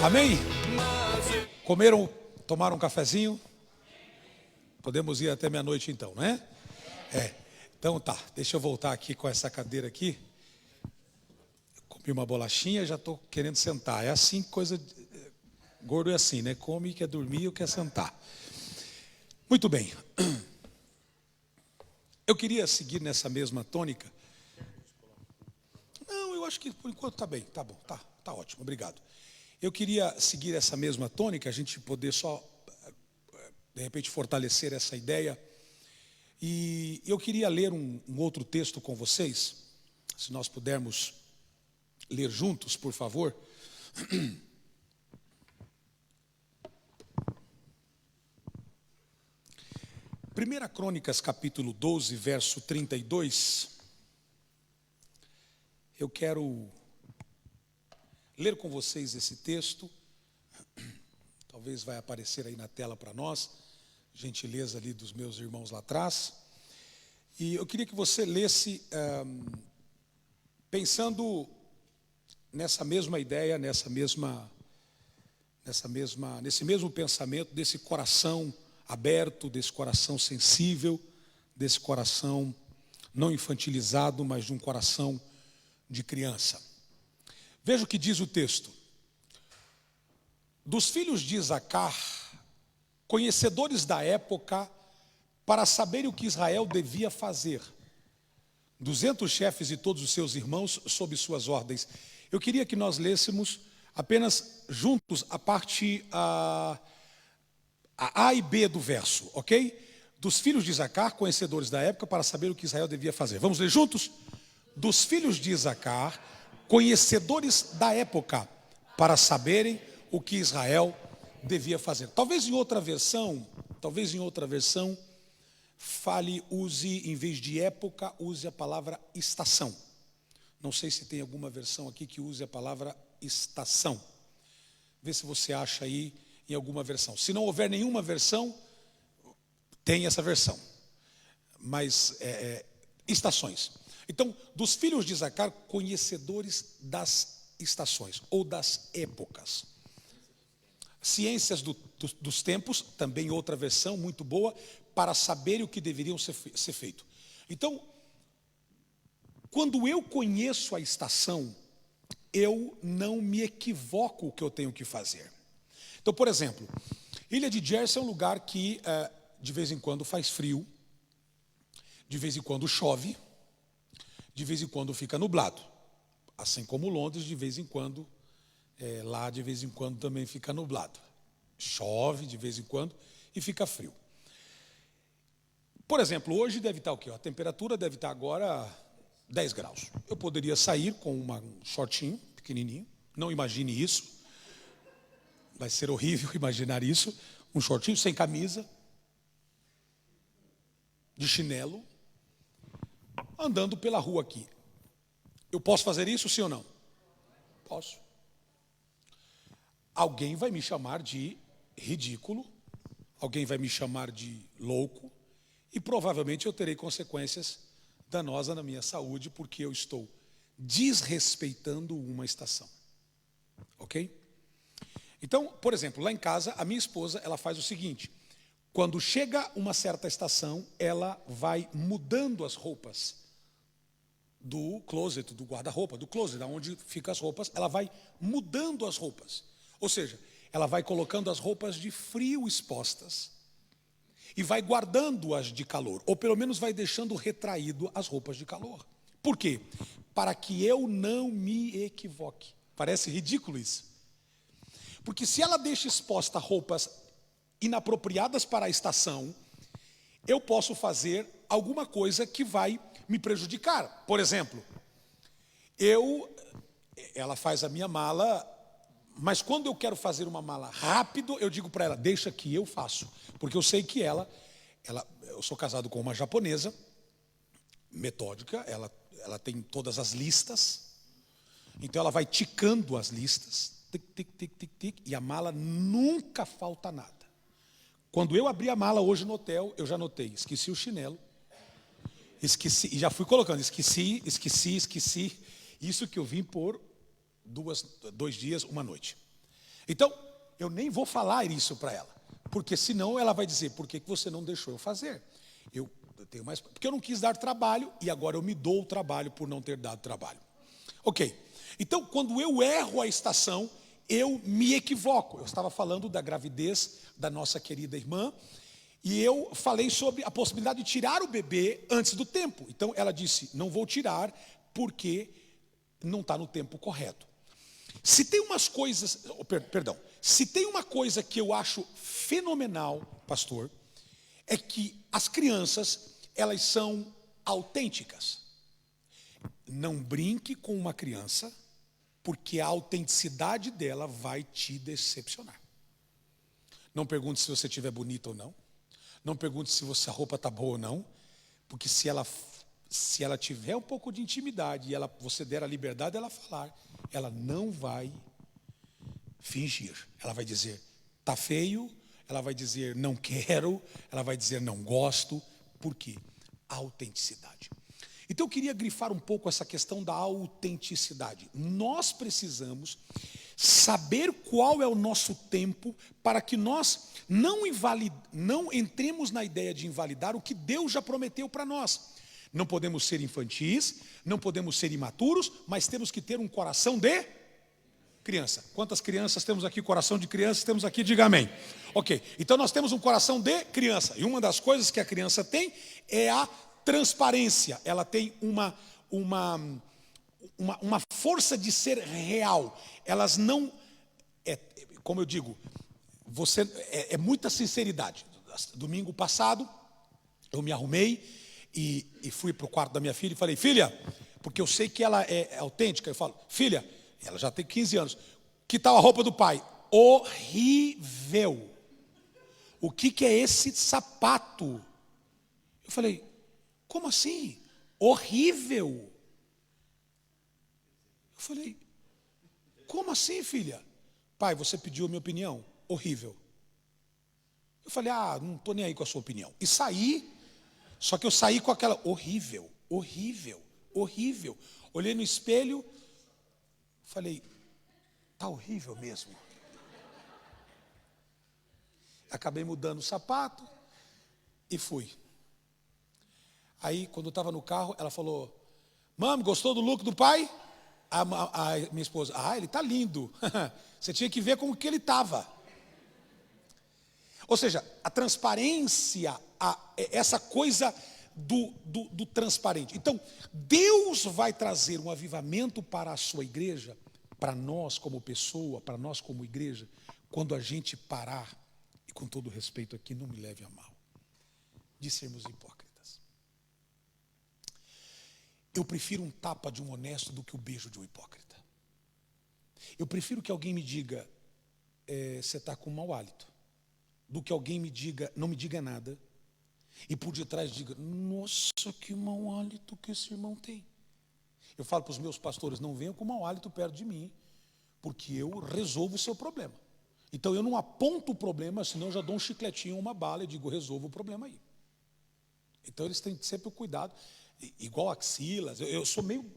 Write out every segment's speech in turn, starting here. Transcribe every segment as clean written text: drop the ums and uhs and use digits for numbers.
Amém? Comeram, tomaram um cafezinho? Podemos ir até meia-noite então, né? Então tá, deixa eu voltar aqui com essa cadeira aqui. Comi uma bolachinha, já estou querendo sentar. É assim, coisa... Gordo é assim, né? Come, quer dormir ou quer sentar. Muito bem. Eu queria seguir nessa mesma tônica. Não, eu acho que por enquanto está bem, tá bom, tá ótimo, obrigado. Eu queria seguir essa mesma tônica, a gente poder só, de repente, fortalecer essa ideia. E eu queria ler um outro texto com vocês, se nós pudermos ler juntos, por favor. 1 Crônicas, capítulo 12, verso 32. Eu quero ler com vocês esse texto. Talvez vai aparecer aí na tela para nós. Gentileza ali dos meus irmãos lá atrás. E eu queria que você lesse pensando nessa mesma ideia, nesse mesmo pensamento, desse coração aberto, desse coração sensível, desse coração não infantilizado, mas de um coração de criança. Veja o que diz o texto. Dos filhos de Isacar, conhecedores da época, para saberem o que Israel devia fazer, 200 chefes e todos os seus irmãos sob suas ordens. Eu queria que nós lêssemos apenas juntos a parte A e B do verso, ok? Dos filhos de Isacar, conhecedores da época, para saber o que Israel devia fazer. Vamos ler juntos? Dos filhos de Isacar, conhecedores da época, para saberem o que Israel devia fazer. Talvez em outra versão, use, em vez de época, use a palavra estação. Não sei se tem alguma versão aqui que use a palavra estação. Vê se você acha aí em alguma versão. Se não houver nenhuma versão, tem essa versão. Mas estações. Então, dos filhos de Isacar, conhecedores das estações ou das épocas. Ciências dos tempos, também outra versão muito boa, para saber o que deveriam ser feito. Então, quando eu conheço a estação, eu não me equivoco o que eu tenho que fazer. Então, por exemplo, Ilha de Jersey é um lugar que de vez em quando faz frio, de vez em quando chove, de vez em quando fica nublado. Assim como Londres, de vez em quando, lá de vez em quando também fica nublado. Chove de vez em quando e fica frio. Por exemplo, hoje deve estar o quê? A temperatura deve estar agora 10 graus. Eu poderia sair com um shortinho pequenininho, não imagine isso. Vai ser horrível imaginar isso. Um shortinho sem camisa, de chinelo, andando pela rua aqui. Eu posso fazer isso, sim ou não? Posso. Alguém vai me chamar de ridículo, alguém vai me chamar de louco, e provavelmente eu terei consequências danosas na minha saúde, porque eu estou desrespeitando uma estação. Ok? Então, por exemplo, lá em casa, a minha esposa, ela faz o seguinte: quando chega uma certa estação, ela vai mudando as roupas do closet, do guarda-roupa, do closet, onde ficam as roupas, ela vai mudando as roupas. Ou seja, ela vai colocando as roupas de frio expostas e vai guardando as de calor, ou pelo menos vai deixando retraído as roupas de calor. Por quê? Para que eu não me equivoque. Parece ridículo isso. Porque se ela deixa exposta roupas inapropriadas para a estação, eu posso fazer alguma coisa que vai me prejudicar. Por exemplo, ela faz a minha mala, mas quando eu quero fazer uma mala rápido, eu digo para ela, deixa que eu faço. Porque eu sei que eu sou casado com uma japonesa, metódica, ela tem todas as listas, então ela vai ticando as listas, tic, tic, tic, tic, tic, e a mala nunca falta nada. Quando eu abri a mala hoje no hotel, eu já notei, esqueci o chinelo, e já fui colocando, esqueci, isso que eu vim por 2 dias, 1 noite. Então, eu nem vou falar isso para ela, porque senão ela vai dizer, por que você não deixou eu fazer? Eu tenho mais, porque eu não quis dar trabalho e agora eu me dou o trabalho por não ter dado trabalho. Ok, então quando eu erro a estação, eu me equivoco. Eu estava falando da gravidez da nossa querida irmã, e eu falei sobre a possibilidade de tirar o bebê antes do tempo. Então ela disse, não vou tirar porque não está no tempo correto. Se tem umas coisas, perdão, se tem uma coisa que eu acho fenomenal, pastor, é que as crianças, elas são autênticas. Não brinque com uma criança, porque a autenticidade dela vai te decepcionar. Não pergunte se você estiver bonita ou não. Não pergunte se a roupa está boa ou não. Porque se ela tiver um pouco de intimidade e você der a liberdade dela falar, ela não vai fingir. Ela vai dizer, está feio. Ela vai dizer, não quero. Ela vai dizer, não gosto. Por quê? Autenticidade. Então eu queria grifar um pouco essa questão da autenticidade. Nós precisamos saber qual é o nosso tempo para que nós não entremos na ideia de invalidar o que Deus já prometeu para nós. Não podemos ser infantis, não podemos ser imaturos, mas temos que ter um coração de criança. Quantas crianças temos aqui? Coração de criança, temos aqui, diga amém. Ok, então nós temos um coração de criança. E uma das coisas que a criança tem é a transparência. Ela tem uma força de ser real. Elas não, como eu digo, é muita sinceridade. Domingo passado, eu me arrumei e fui para o quarto da minha filha e falei, filha, porque eu sei que ela é autêntica, eu falo, filha, ela já tem 15 anos, que tal a roupa do pai? Horrível. O que é esse sapato? Eu falei, como assim? Horrível. Eu falei, como assim, filha? Pai, você pediu a minha opinião? Horrível. Eu falei, não estou nem aí com a sua opinião. E saí, só que eu saí com aquela, horrível, horrível, horrível. Olhei no espelho, falei, está horrível mesmo. Acabei mudando o sapato e fui. Aí, quando eu estava no carro, ela falou, mami, gostou do look do pai? A minha esposa, ele está lindo. Você tinha que ver como que ele estava. Ou seja, a transparência, essa coisa do transparente. Então, Deus vai trazer um avivamento para a sua igreja, para nós como pessoa, para nós como igreja, quando a gente parar, e com todo respeito aqui, não me leve a mal, de sermos hipócritas. Eu prefiro um tapa de um honesto do que o beijo de um hipócrita. Eu prefiro que alguém me diga, você está com mau hálito, do que alguém me diga, não me diga nada, e por detrás diga, nossa, que mau hálito que esse irmão tem. Eu falo para os meus pastores, não venham com mau hálito perto de mim, porque eu resolvo o seu problema. Então eu não aponto o problema, senão eu já dou um chicletinho, uma bala, e digo, resolvo o problema aí. Então eles têm sempre o cuidado, igual axilas, eu sou meio,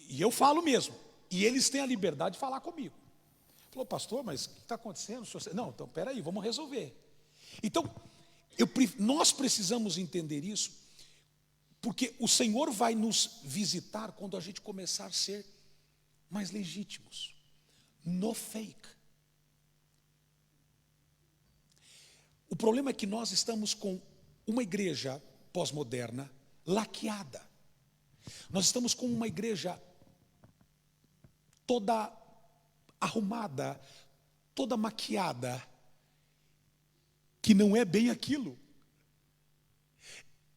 e eu falo mesmo, e eles têm a liberdade de falar comigo. Falou, pastor, mas o que está acontecendo? Não, então peraí, vamos resolver. Então, nós precisamos entender isso, porque o Senhor vai nos visitar quando a gente começar a ser mais legítimos, no fake. O problema é que nós estamos com uma igreja pós-moderna laqueada. Nós estamos com uma igreja toda arrumada, toda maquiada, que não é bem aquilo.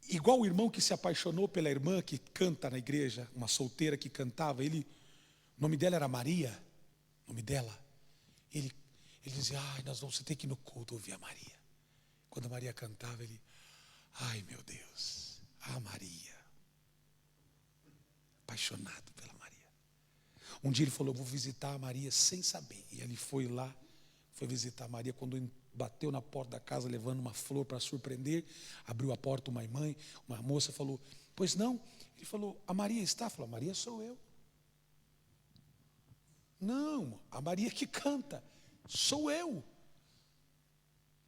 Igual o irmão que se apaixonou pela irmã que canta na igreja, uma solteira que cantava, o nome dela era Maria, o nome dela. Ele dizia, você tem que ir no culto ouvir a Maria. Quando a Maria cantava, ai meu Deus, a Maria. Apaixonado pela Maria. Um dia ele falou, eu vou visitar a Maria sem saber. E ele foi lá, foi visitar a Maria. Quando bateu na porta da casa levando uma flor para surpreender, abriu a porta uma mãe, uma moça falou, pois não? Ele falou, a Maria está? Falou, a Maria sou eu. Não, a Maria que canta, sou eu.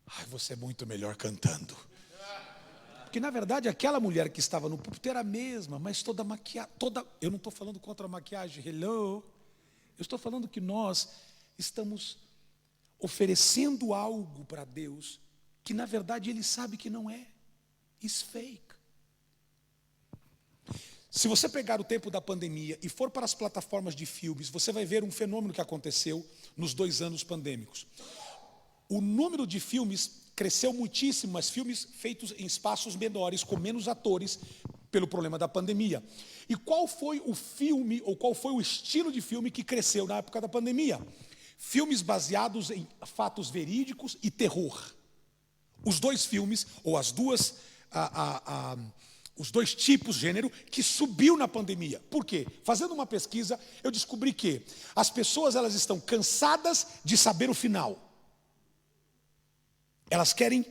Ai, você é muito melhor cantando. Porque na verdade aquela mulher que estava no púlpito era a mesma, mas toda maquiada, eu não estou falando contra a maquiagem, hello. Eu estou falando que nós estamos oferecendo algo para Deus que na verdade Ele sabe que não é. It's fake. Se você pegar o tempo da pandemia e for para as plataformas de filmes, você vai ver um fenômeno que aconteceu nos 2 anos pandêmicos. O número de filmes cresceu muitíssimo, mas filmes feitos em espaços menores, com menos atores, pelo problema da pandemia. E qual foi o filme, ou qual foi o estilo de filme que cresceu na época da pandemia? Filmes baseados em fatos verídicos e terror. Os 2 filmes, ou as duas... os 2 tipos, gênero, que subiu na pandemia. Por quê? Fazendo uma pesquisa, eu descobri que as pessoas elas estão cansadas de saber o final. Elas querem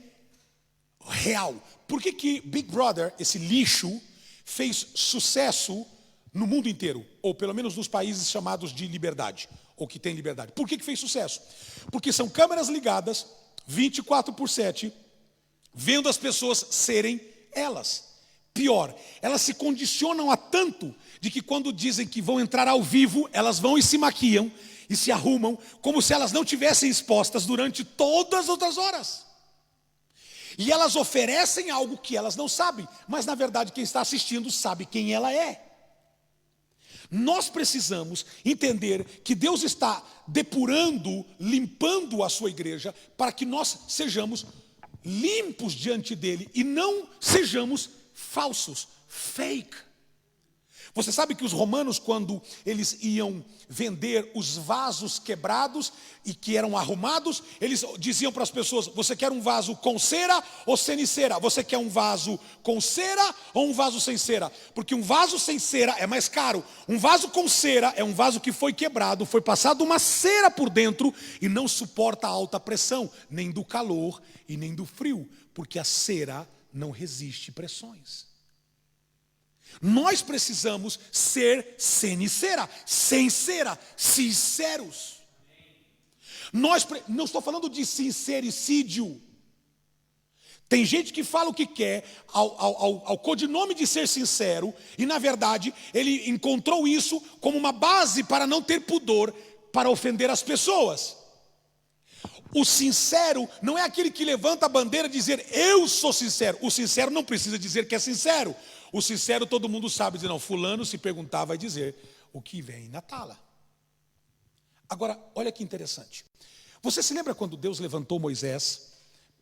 real. Por que Big Brother, esse lixo, fez sucesso no mundo inteiro? Ou pelo menos nos países chamados de liberdade, ou que tem liberdade. Por que fez sucesso? Porque são câmeras ligadas, 24/7, vendo as pessoas serem elas. Pior, elas se condicionam a tanto de que quando dizem que vão entrar ao vivo, elas vão e se maquiam e se arrumam como se elas não tivessem expostas durante todas as outras horas. E elas oferecem algo que elas não sabem, mas na verdade quem está assistindo sabe quem ela é. Nós precisamos entender que Deus está depurando, limpando a sua igreja para que nós sejamos limpos diante dele e não sejamos falsos, fake. Você sabe que os romanos, quando eles iam vender os vasos quebrados e que eram arrumados, eles diziam para as pessoas: você quer um vaso com cera ou sem cera? Você quer um vaso com cera ou um vaso sem cera? Porque um vaso sem cera é mais caro. Um vaso com cera é um vaso que foi quebrado, foi passado uma cera por dentro e não suporta a alta pressão, nem do calor e nem do frio, porque a cera não resiste pressões. Nós precisamos ser sem cera, sinceros. Não estou falando de sincericídio. Tem gente que fala o que quer ao codinome de ser sincero, e na verdade ele encontrou isso como uma base para não ter pudor para ofender as pessoas. O sincero não é aquele que levanta a bandeira e dizer eu sou sincero. O sincero não precisa dizer que é sincero. O sincero todo mundo sabe dizer, não, fulano se perguntar vai dizer o que vem na tala. Agora, olha que interessante. Você se lembra quando Deus levantou Moisés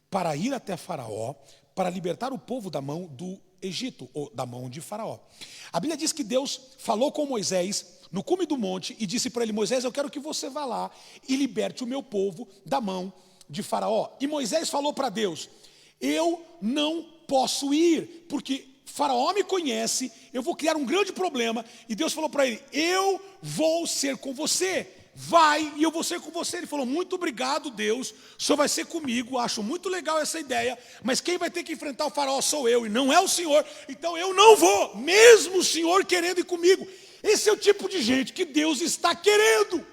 para ir até Faraó, para libertar o povo da mão do Egito, ou da mão de Faraó? A Bíblia diz que Deus falou com Moisés no cume do monte e disse para ele: Moisés, eu quero que você vá lá e liberte o meu povo da mão de Faraó. E Moisés falou para Deus: eu não posso ir, porque Faraó me conhece, eu vou criar um grande problema. E Deus falou para ele: eu vou ser com você, vai e eu vou ser com você. Ele falou: muito obrigado, Deus, o senhor vai ser comigo, acho muito legal essa ideia, mas quem vai ter que enfrentar o Faraó sou eu e não é o senhor, então eu não vou, mesmo o senhor querendo ir comigo. Esse é o tipo de gente que Deus está querendo.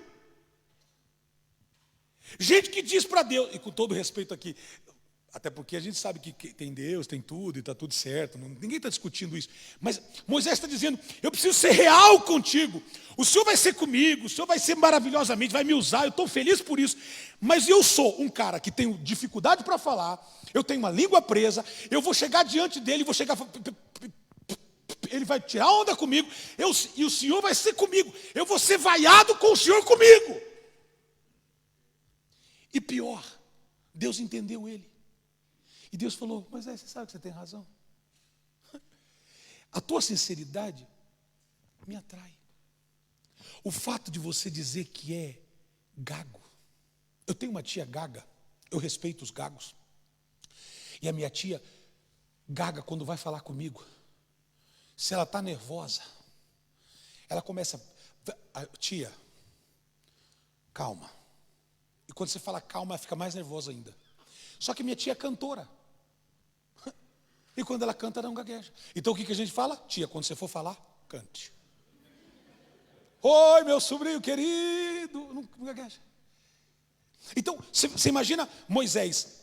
Gente que diz para Deus, e com todo respeito aqui, até porque a gente sabe que tem Deus, tem tudo e está tudo certo, ninguém está discutindo isso. Mas Moisés está dizendo: eu preciso ser real contigo, o Senhor vai ser comigo, o Senhor vai ser maravilhosamente, vai me usar, eu estou feliz por isso. Mas eu sou um cara que tenho dificuldade para falar, eu tenho uma língua presa, eu vou chegar diante dele, vou chegar, ele vai tirar onda comigo, e o Senhor vai ser comigo, eu vou ser vaiado com o Senhor comigo. E pior, Deus entendeu ele. E Deus falou: mas você sabe que você tem razão. A tua sinceridade me atrai. O fato de você dizer que é gago. Eu tenho uma tia gaga, eu respeito os gagos. E a minha tia gaga, quando vai falar comigo, se ela está nervosa, ela começa: tia, calma. E quando você fala calma, ela fica mais nervosa ainda. Só que minha tia é cantora. E quando ela canta, não gagueja. Então o que a gente fala? Tia, quando você for falar, cante. Oi, meu sobrinho querido. gagueja. Então, você imagina Moisés.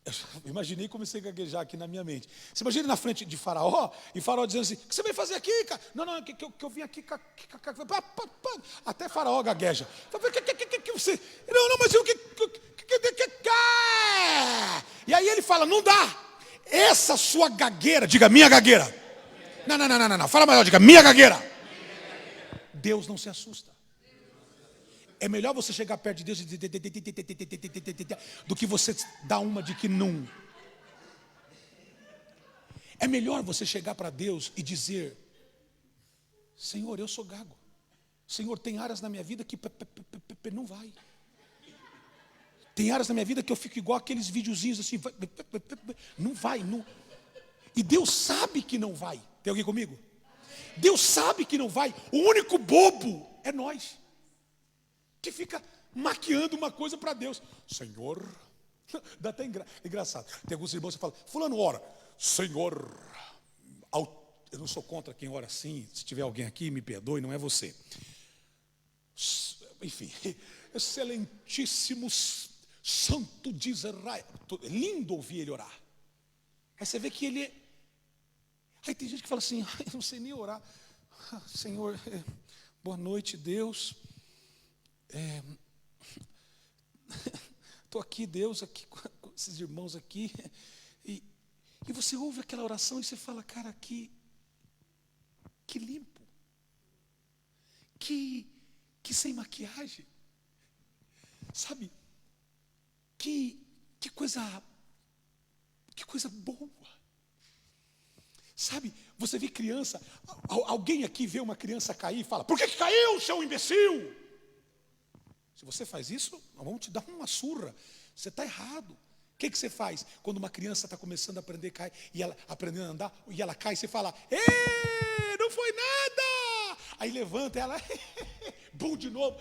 Eu imaginei e comecei a gaguejar aqui na minha mente. Você imagina na frente de Faraó, e Faraó dizendo assim: o que você veio fazer aqui, cara? Não, que eu vim aqui. Até Faraó gagueja. Você, não, mas o que. E aí ele fala: não dá. Essa sua gagueira, diga minha gagueira. Não. Fala maior, diga minha gagueira. Deus não se assusta. É melhor você chegar perto de Deus e do que você dar uma de que não. É melhor você chegar para Deus e dizer: Senhor, eu sou gago. Senhor, tem áreas na minha vida que não vai. Tem áreas na minha vida que eu fico igual aqueles videozinhos assim, não vai, não. E Deus sabe que não vai. Tem alguém comigo? Deus sabe que não vai. O único bobo é nós, que fica maquiando uma coisa para Deus. Senhor, dá até engraçado. Tem alguns irmãos que falam: fulano ora, Senhor, eu não sou contra quem ora assim. Se tiver alguém aqui, me perdoe, não é você. Enfim, excelentíssimo Santo de Israel. É lindo ouvir ele orar. Aí você vê que ele é... Aí tem gente que fala assim: eu não sei nem orar. Senhor, boa noite, Deus. Estou aqui, Deus, aqui com esses irmãos aqui, e você ouve aquela oração e você fala: cara, que limpo, que sem maquiagem, sabe? Que coisa boa, sabe? Você vê criança, alguém aqui vê uma criança cair e fala: por que caiu, seu imbecil? Se você faz isso, nós vamos te dar uma surra. Você está errado. O que você faz quando uma criança está começando a aprender a cair, e ela aprendendo a andar, e ela cai, você fala: ei, não foi nada. Aí levanta ela, bum, de novo.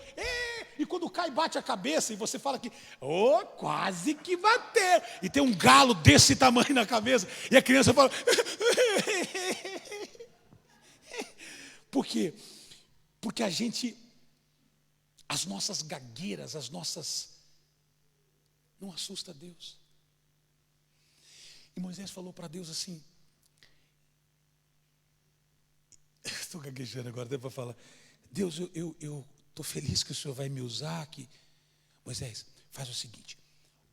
E quando cai, bate a cabeça, e você fala que, quase que bateu. E tem um galo desse tamanho na cabeça, e a criança fala... Por quê? Porque a gente... As nossas gagueiras, não assusta Deus. E Moisés falou para Deus assim... Estou gaguejando agora, até para falar. Deus, eu estou feliz que o Senhor vai me usar aqui. Moisés, faz o seguinte: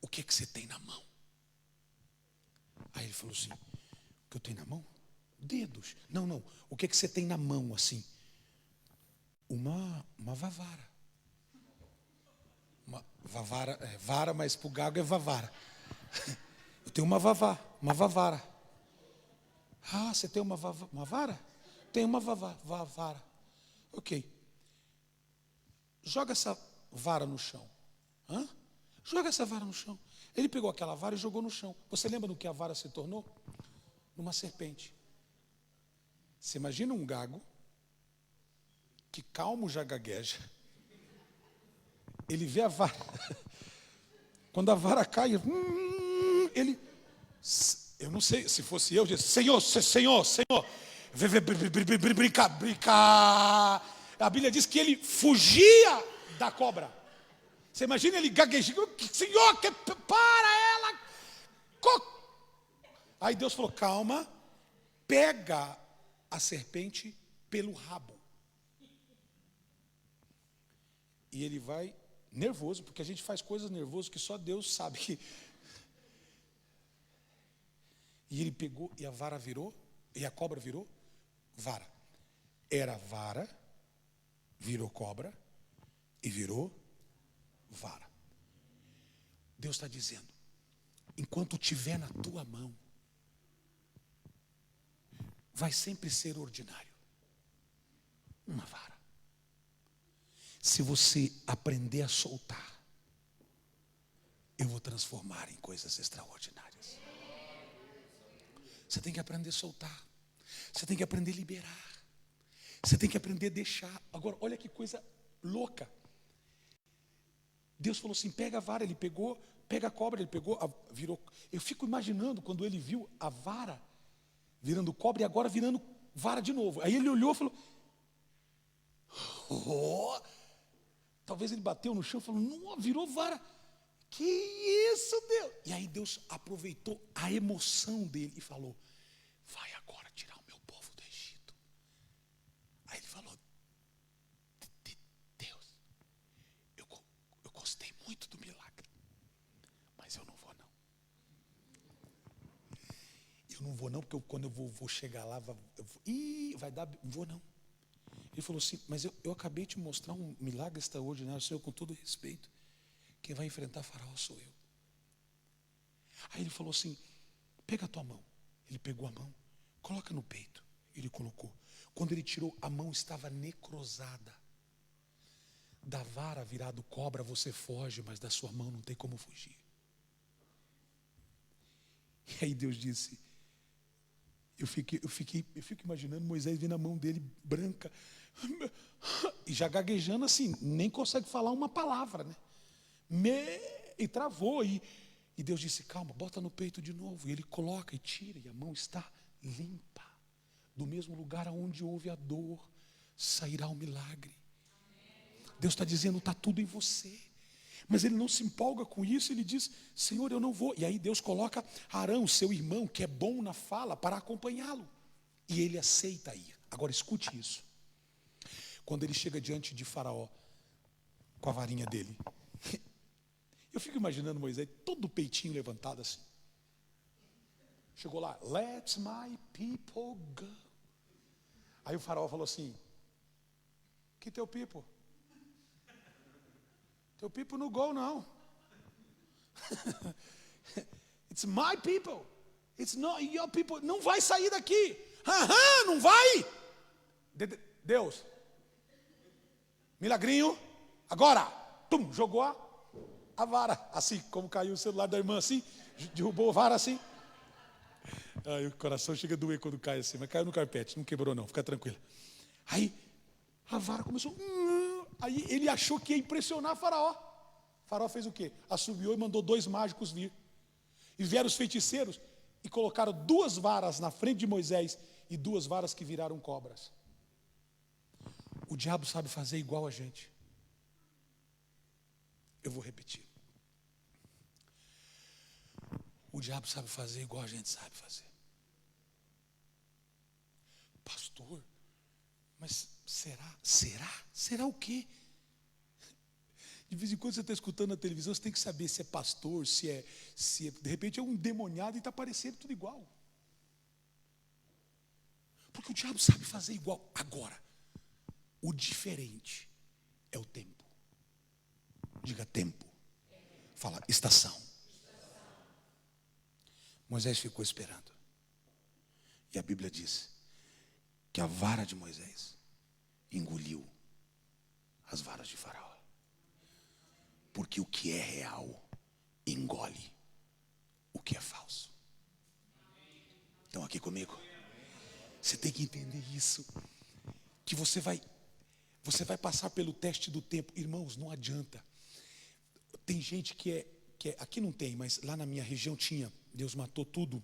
o que você tem na mão? Aí ele falou assim: o que eu tenho na mão? Dedos. Não. O que você tem na mão assim? Uma vavara. Vavara, vara, mas para o gago é vavara. Eu tenho uma vavara. Ah, você tem uma vara? Tem uma vavara. Ok. Joga essa vara no chão. Joga essa vara no chão. Ele pegou aquela vara e jogou no chão. Você lembra do que a vara se tornou? Numa serpente. Você imagina um gago que calmo já gagueja. Ele vê a vara. Quando a vara cai, ele... Eu não sei, se fosse eu disse: Senhor. Brincar. A Bíblia diz que ele fugia da cobra. Você imagina ele gaguejando: Senhor, para ela. Aí Deus falou: calma, pega a serpente pelo rabo. E ele vai nervoso, porque a gente faz coisas nervoso que só Deus sabe que... E ele pegou, e a vara virou, e a cobra virou vara. Era vara, virou cobra, e virou vara. Deus está dizendo: enquanto tiver na tua mão, vai sempre ser ordinário. Uma vara. Se você aprender a soltar, eu vou transformar em coisas extraordinárias. Você tem que aprender a soltar. Você tem que aprender a liberar. Você tem que aprender a deixar. Agora, olha que coisa louca. Deus falou assim: pega a vara. Ele pegou, pega a cobra. Ele pegou, virou. Eu fico imaginando quando ele viu a vara virando cobra e agora virando vara de novo. Aí ele olhou e falou: Talvez ele bateu no chão e falou, não, virou vara. Que isso, Deus? E aí Deus aproveitou a emoção dele e falou, vai agora tirar o meu povo do Egito. Aí ele falou, Deus, eu gostei muito do milagre, mas eu não vou não. Eu não vou não, porque quando eu vou chegar lá, vai dar, não vou não. Ele falou assim, mas eu acabei de te mostrar um milagre extraordinário, Senhor, com todo respeito. Quem vai enfrentar Faraó sou eu. Aí ele falou assim, pega a tua mão. Ele pegou a mão, coloca no peito. Ele colocou. Quando ele tirou, a mão estava necrosada. Da vara virado cobra você foge, mas da sua mão não tem como fugir. E aí Deus disse, eu fico imaginando Moisés vendo a mão dele branca, e já gaguejando assim, nem consegue falar uma palavra, né? E travou, e Deus disse, calma, bota no peito de novo. E ele coloca e tira, e a mão está limpa. Do mesmo lugar onde houve a dor, sairá o milagre. Deus está dizendo, está tudo em você. Mas ele não se empolga com isso, ele diz, Senhor, eu não vou. E aí Deus coloca Arão, seu irmão, que é bom na fala, para acompanhá-lo. E ele aceita ir. Agora escute isso. Quando ele chega diante de Faraó, com a varinha dele, eu fico imaginando Moisés, todo o peitinho levantado assim. Chegou lá, let my people go. Aí o Faraó falou assim, que teu people? Teu people não go não. It's my people. It's not your people. Não vai sair daqui. Não vai. Deus. Milagrinho. Agora. Tum, jogou a vara. Assim, como caiu o celular da irmã assim. Derrubou a vara assim. Aí o coração chega a doer quando cai assim. Mas caiu no carpete. Não quebrou não. Fica tranquilo. Aí a vara começou. Aí ele achou que ia impressionar Faraó. Faraó fez o quê? Assobiou e mandou 2 mágicos vir. E vieram os feiticeiros e colocaram 2 varas na frente de Moisés e 2 varas que viraram cobras. O diabo sabe fazer igual a gente. Eu vou repetir. O diabo sabe fazer igual a gente sabe fazer. Pastor, mas será o quê? De vez em quando você está escutando na televisão, você tem que saber se é pastor, se é de repente é um endemoniado e está parecendo tudo igual. Porque o diabo sabe fazer igual. Agora, o diferente é o tempo. Diga tempo. Fala estação. Moisés ficou esperando. E a Bíblia diz que a vara de Moisés engoliu as varas de Faraó. Porque o que é real engole o que é falso. Estão aqui comigo? Você tem que entender isso. Que você vai passar pelo teste do tempo. Irmãos, não adianta. Tem gente que é aqui não tem, mas lá na minha região tinha. Deus matou tudo.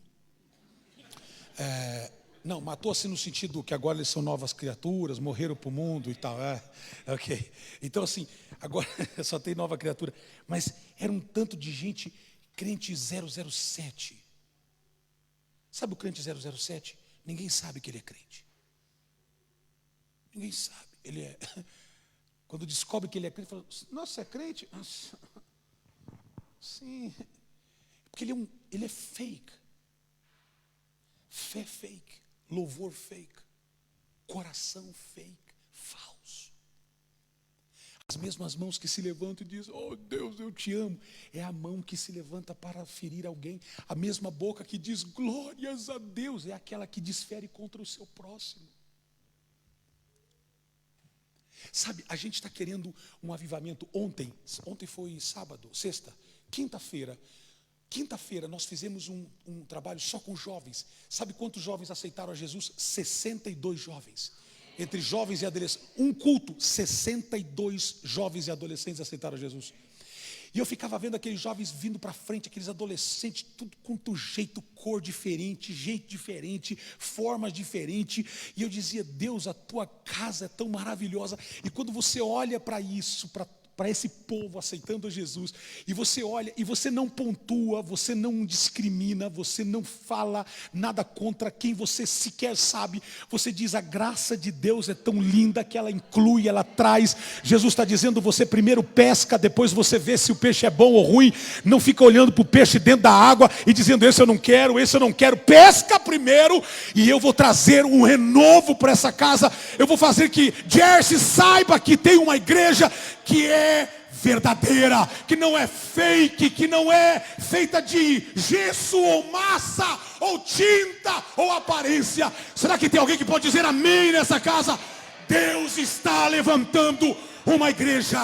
Não, matou assim no sentido que agora eles são novas criaturas, morreram para o mundo e tal. Ok. Então assim, agora só tem nova criatura. Mas era um tanto de gente crente 007. Sabe o crente 007? Ninguém sabe que ele é crente. Ninguém sabe. Ele é. Quando descobre que ele é crente, fala, nossa, você é crente? Sim. Porque ele é fake. Fé fake. Louvor fake. Coração fake. Falso. As mesmas mãos que se levantam e dizem, oh Deus, eu te amo. É a mão que se levanta para ferir alguém. A mesma boca que diz, glórias a Deus, é aquela que desfere contra o seu próximo. Sabe, a gente está querendo um avivamento. Ontem foi sábado, sexta, quinta-feira nós fizemos um trabalho só com jovens. Sabe quantos jovens aceitaram a Jesus? 62 jovens. Entre jovens e adolescentes, um culto, 62 jovens e adolescentes aceitaram a Jesus. E eu ficava vendo aqueles jovens vindo para frente, aqueles adolescentes, tudo com jeito, cor diferente, jeito diferente, formas diferentes. E eu dizia, Deus, a tua casa é tão maravilhosa. E quando você olha para isso, para para esse povo aceitando a Jesus, e você olha, e você não pontua, você não discrimina, você não fala nada contra quem você sequer sabe, você diz: a graça de Deus é tão linda que ela inclui, ela traz. Jesus está dizendo: você primeiro pesca, depois você vê se o peixe é bom ou ruim, não fica olhando para o peixe dentro da água e dizendo: esse eu não quero, esse eu não quero. Pesca primeiro, e eu vou trazer um renovo para essa casa, eu vou fazer que Jersey saiba que tem uma igreja que é verdadeira, que não é fake, que não é feita de gesso ou massa ou tinta ou aparência. Será que tem alguém que pode dizer amém nessa casa? Deus está levantando uma igreja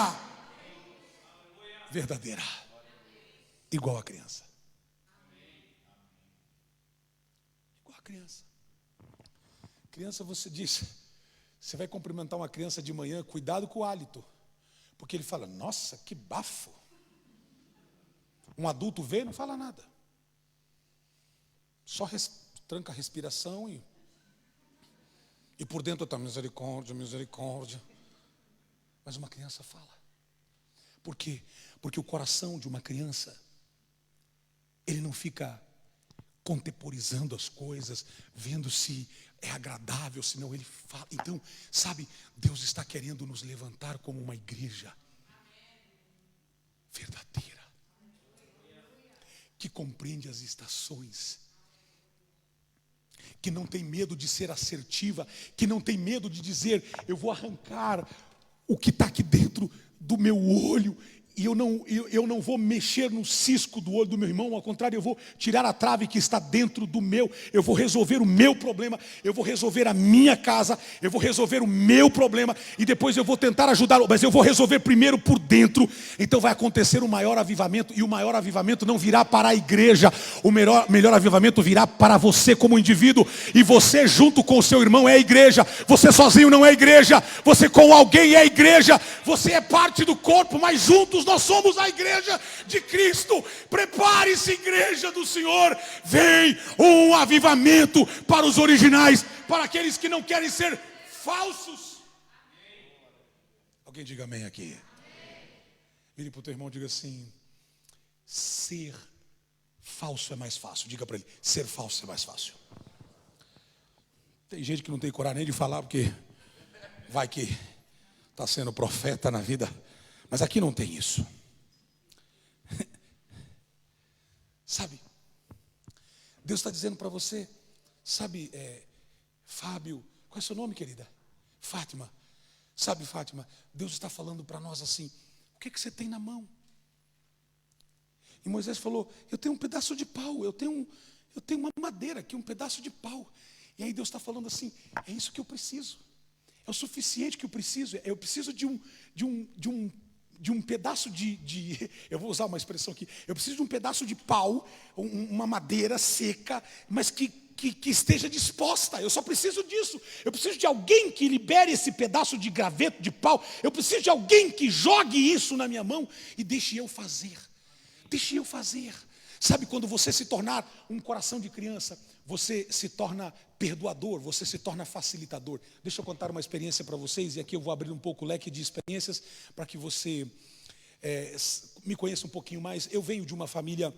verdadeira, igual a criança. Igual a criança. Criança, você diz, você vai cumprimentar uma criança de manhã, cuidado com o hálito, porque ele fala: nossa, que bafo. Um adulto vê e não fala nada, só tranca a respiração e por dentro está misericórdia, misericórdia. Mas uma criança fala. Por quê? Porque o coração de uma criança, ele não fica contemporizando as coisas, vendo se é agradável, senão ele fala. Então, sabe, Deus está querendo nos levantar como uma igreja verdadeira, que compreende as estações, que não tem medo de ser assertiva, que não tem medo de dizer: eu vou arrancar o que está aqui dentro do meu olho, e eu não vou mexer no cisco do olho do meu irmão, ao contrário, eu vou tirar a trave que está dentro do meu, eu vou resolver o meu problema, eu vou resolver a minha casa, eu vou resolver o meu problema, e depois eu vou tentar ajudar, mas eu vou resolver primeiro por dentro. Então vai acontecer um maior avivamento, e o maior avivamento não virá para a igreja, o melhor avivamento virá para você como indivíduo, e você junto com o seu irmão é a igreja. Você sozinho não é a igreja, você com alguém é a igreja, você é parte do corpo, mas juntos nós somos a igreja de Cristo. Prepare-se, igreja do Senhor. Vem um avivamento para os originais, para aqueles que não querem ser falsos. Alguém diga amém aqui. Vire para o teu irmão e diga assim: ser falso é mais fácil. Diga para ele: ser falso é mais fácil. Tem gente que não tem coragem nem de falar, porque vai que está sendo profeta na vida. Mas aqui não tem isso. Sabe, Deus está dizendo para você, sabe, Fábio, qual é o seu nome, querida? Fátima. Sabe, Fátima, Deus está falando para nós assim: o que você tem na mão? E Moisés falou: eu tenho um pedaço de pau, eu tenho uma madeira aqui, um pedaço de pau. E aí Deus está falando assim: é isso que eu preciso. É o suficiente que eu preciso. Eu preciso de um pedaço eu vou usar uma expressão aqui, eu preciso de um pedaço de pau, uma madeira seca, mas que esteja disposta. Eu só preciso disso. Eu preciso de alguém que libere esse pedaço de graveto, de pau. Eu preciso de alguém que jogue isso na minha mão e deixe eu fazer. Deixe eu fazer. Sabe, quando você se tornar um coração de criança, você se torna perdoador, você se torna facilitador. Deixa eu contar uma experiência para vocês, e aqui eu vou abrir um pouco o leque de experiências para que você me conheça um pouquinho mais. Eu venho de uma família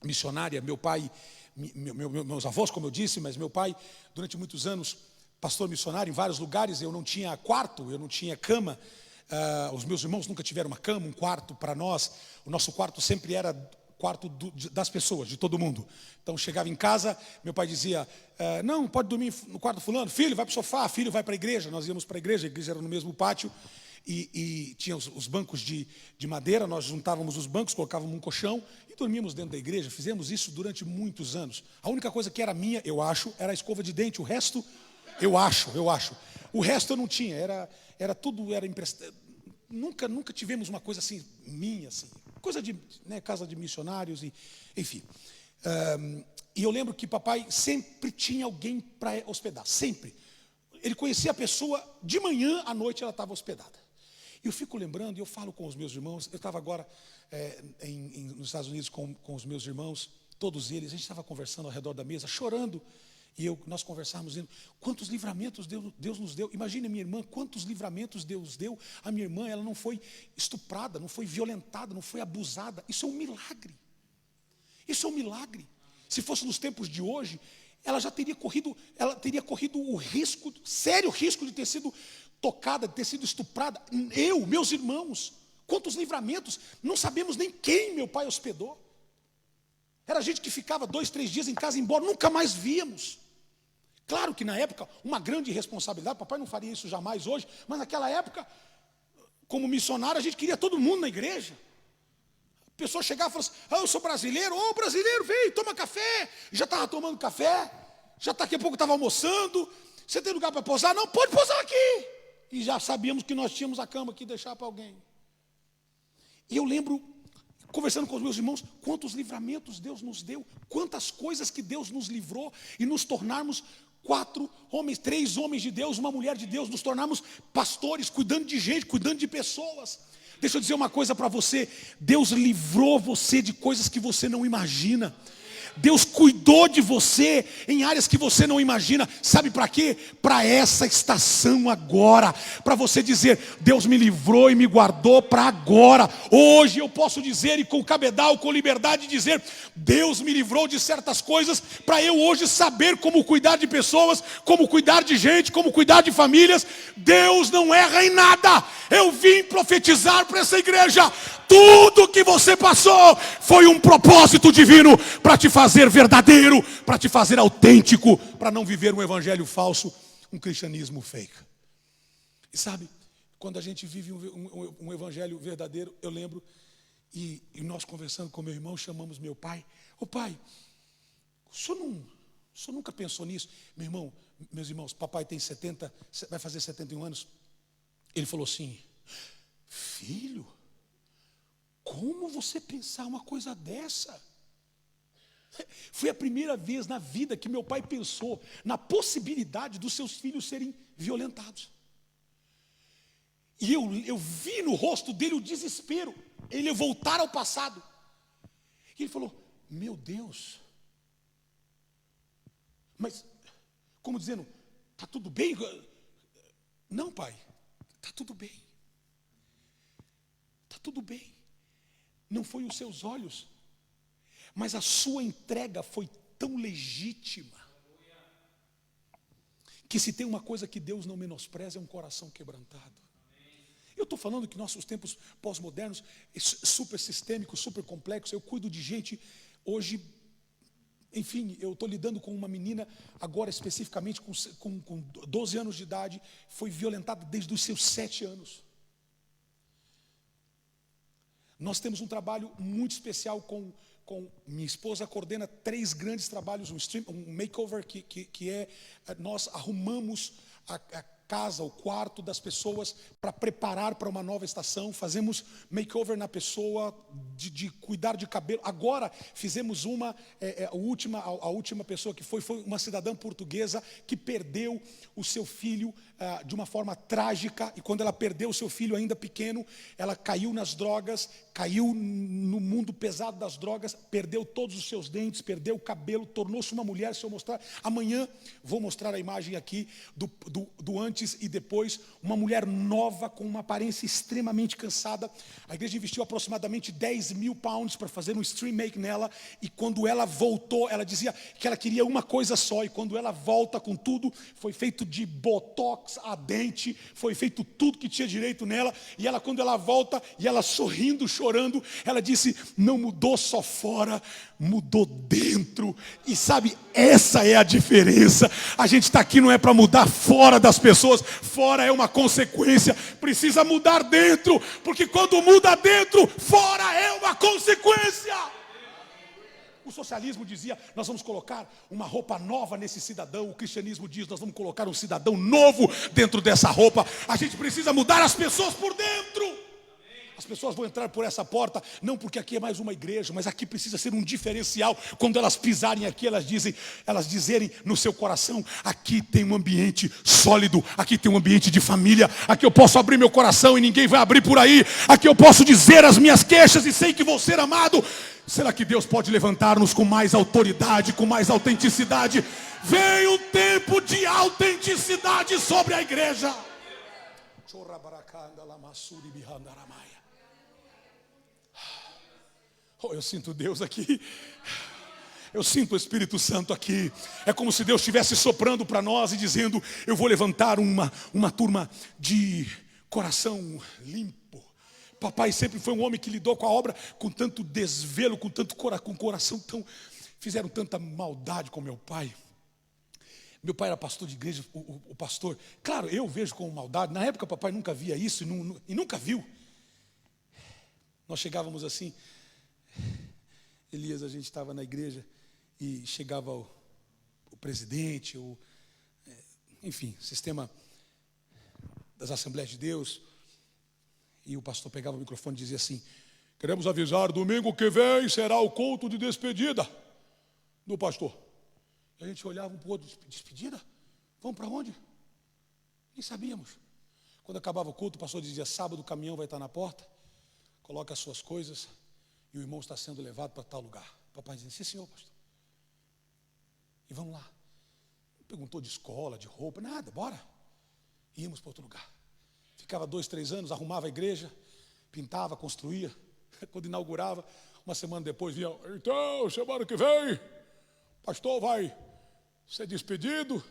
missionária. Meu pai, meus avós, como eu disse, mas meu pai, durante muitos anos, pastor missionário em vários lugares. Eu não tinha quarto, eu não tinha cama. Os meus irmãos nunca tiveram uma cama, um quarto para nós. O nosso quarto sempre era quarto das pessoas, de todo mundo. Então chegava em casa, meu pai dizia: não, pode dormir no quarto fulano, filho vai para o sofá, filho vai para a igreja. Nós íamos para a igreja era no mesmo pátio, e tinha os bancos de madeira. Nós juntávamos os bancos, colocávamos um colchão e dormíamos dentro da igreja. Fizemos isso durante muitos anos. A única coisa que era minha, eu acho, era a escova de dente. O resto, eu acho, o resto eu não tinha, era tudo, era emprestado. Nunca tivemos uma coisa assim, minha, assim. Coisa de casa de missionários, enfim. E eu lembro que papai sempre tinha alguém para hospedar, sempre. Ele conhecia a pessoa, de manhã à noite ela estava hospedada. E eu fico lembrando, e eu falo com os meus irmãos. Eu estava agora nos Estados Unidos com os meus irmãos, todos eles. A gente estava conversando ao redor da mesa, chorando. nós conversávamos dizendo, quantos livramentos Deus nos deu. Imagine a minha irmã, quantos livramentos Deus deu. A minha irmã, ela não foi estuprada, não foi violentada, não foi abusada. Isso é um milagre. Isso é um milagre. Se fosse nos tempos de hoje, ela teria corrido o risco, sério risco de ter sido tocada, de ter sido estuprada. Meus irmãos, quantos livramentos. Não sabemos nem quem meu pai hospedou. Era gente que ficava 2, 3 dias em casa e embora, nunca mais víamos. Claro que na época, uma grande responsabilidade, papai não faria isso jamais hoje, mas naquela época, como missionário, a gente queria todo mundo na igreja. A pessoa chegava e falava assim, eu sou brasileiro, brasileiro, vem, toma café. Já estava tomando café, daqui a pouco estava almoçando. Você tem lugar para pousar? Não, pode pousar aqui. E já sabíamos que nós tínhamos a cama aqui, deixar para alguém. E eu lembro, conversando com os meus irmãos, quantos livramentos Deus nos deu, quantas coisas que Deus nos livrou, e nos tornarmos 4 homens, 3 homens de Deus, uma mulher de Deus, nos tornarmos pastores, cuidando de gente, cuidando de pessoas. Deixa eu dizer uma coisa para você, Deus livrou você de coisas que você não imagina. Deus cuidou de você em áreas que você não imagina. Sabe para quê? Para essa estação agora. Para você dizer, Deus me livrou e me guardou para agora. Hoje eu posso dizer, e com cabedal, com liberdade dizer, Deus me livrou de certas coisas, para eu hoje saber como cuidar de pessoas, como cuidar de gente, como cuidar de famílias. Deus não erra em nada. Eu vim profetizar para essa igreja. Tudo que você passou foi um propósito divino para te fazer verdadeiro, para te fazer autêntico, para não viver um evangelho falso, um cristianismo fake. E sabe, quando a gente vive um evangelho verdadeiro, eu lembro, e nós conversando com meu irmão, chamamos meu pai. Ô pai, o senhor nunca pensou nisso? Meus irmãos, papai tem 70, vai fazer 71 anos. Ele falou assim, filho, como você pensar uma coisa dessa? Foi a primeira vez na vida que meu pai pensou na possibilidade dos seus filhos serem violentados. E eu vi no rosto dele o desespero, ele voltar ao passado. E ele falou, meu Deus, mas, como dizendo, está tudo bem? Não, pai, está tudo bem. Está tudo bem. Não foi os seus olhos, mas a sua entrega foi tão legítima, que se tem uma coisa que Deus não menospreza, é um coração quebrantado. Eu estou falando que nossos tempos pós-modernos, super sistêmicos, super complexos, eu cuido de gente hoje, enfim, eu estou lidando com uma menina, agora especificamente com 12 anos de idade, foi violentada desde os seus 7 anos. Nós temos um trabalho muito especial com minha esposa coordena 3 grandes trabalhos, um makeover que é, nós arrumamos a casa, o quarto das pessoas para preparar para uma nova estação, fazemos makeover na pessoa, de cuidar de cabelo. Agora fizemos a última pessoa que foi uma cidadã portuguesa que perdeu o seu filho de uma forma trágica, e quando ela perdeu o seu filho ainda pequeno, ela caiu nas drogas, caiu no mundo pesado das drogas, perdeu todos os seus dentes, perdeu o cabelo, tornou-se uma mulher. Se eu mostrar, amanhã vou mostrar a imagem aqui do antes e depois, uma mulher nova, com uma aparência extremamente cansada. A igreja investiu aproximadamente 10 mil pounds para fazer um stream make nela, e quando ela voltou, ela dizia que ela queria uma coisa só, e quando ela volta com tudo, foi feito de botox a dente, foi feito tudo que tinha direito nela, e ela, quando ela volta, e ela sorrindo, chorando, ela disse, não mudou só fora, mudou dentro. E sabe, essa é a diferença. A gente está aqui não é para mudar fora das pessoas, fora é uma consequência, precisa mudar dentro, porque quando muda dentro, fora é uma consequência. O socialismo dizia, nós vamos colocar uma roupa nova nesse cidadão. O cristianismo diz, nós vamos colocar um cidadão novo dentro dessa roupa. A gente precisa mudar as pessoas por dentro. As pessoas vão entrar por essa porta, não porque aqui é mais uma igreja, mas aqui precisa ser um diferencial. Quando elas pisarem aqui, elas dizerem no seu coração: aqui tem um ambiente sólido, aqui tem um ambiente de família, aqui eu posso abrir meu coração e ninguém vai abrir por aí, aqui eu posso dizer as minhas queixas e sei que vou ser amado. Será que Deus pode levantar-nos com mais autoridade, com mais autenticidade? Vem um tempo de autenticidade sobre a igreja. Oh, eu sinto Deus aqui. Eu sinto o Espírito Santo aqui. É como se Deus estivesse soprando para nós e dizendo: eu vou levantar uma turma de coração limpo. Papai sempre foi um homem que lidou com a obra com tanto desvelo, com coração tão... Fizeram tanta maldade com meu pai. Meu pai era pastor de igreja, o pastor... Claro, eu vejo como maldade. Na época, papai nunca via isso e nunca viu. Nós chegávamos assim... Elias, a gente estava na igreja e chegava o presidente, enfim, sistema das Assembleias de Deus, e o pastor pegava o microfone e dizia assim: queremos avisar, domingo que vem será o culto de despedida do pastor. E a gente olhava um para o outro: despedida? Vamos para onde? Nem sabíamos. Quando acabava o culto, o pastor dizia: sábado o caminhão vai estar na porta, coloque as suas coisas, e o irmão está sendo levado para tal lugar. O papai dizia: sim, senhor, pastor. E vamos lá. Não perguntou de escola, de roupa, nada, bora. Íamos para outro lugar. Ficava 2, 3 anos, arrumava a igreja, pintava, construía. Quando inaugurava, uma semana depois vinha: então, semana que vem, o pastor vai ser despedido.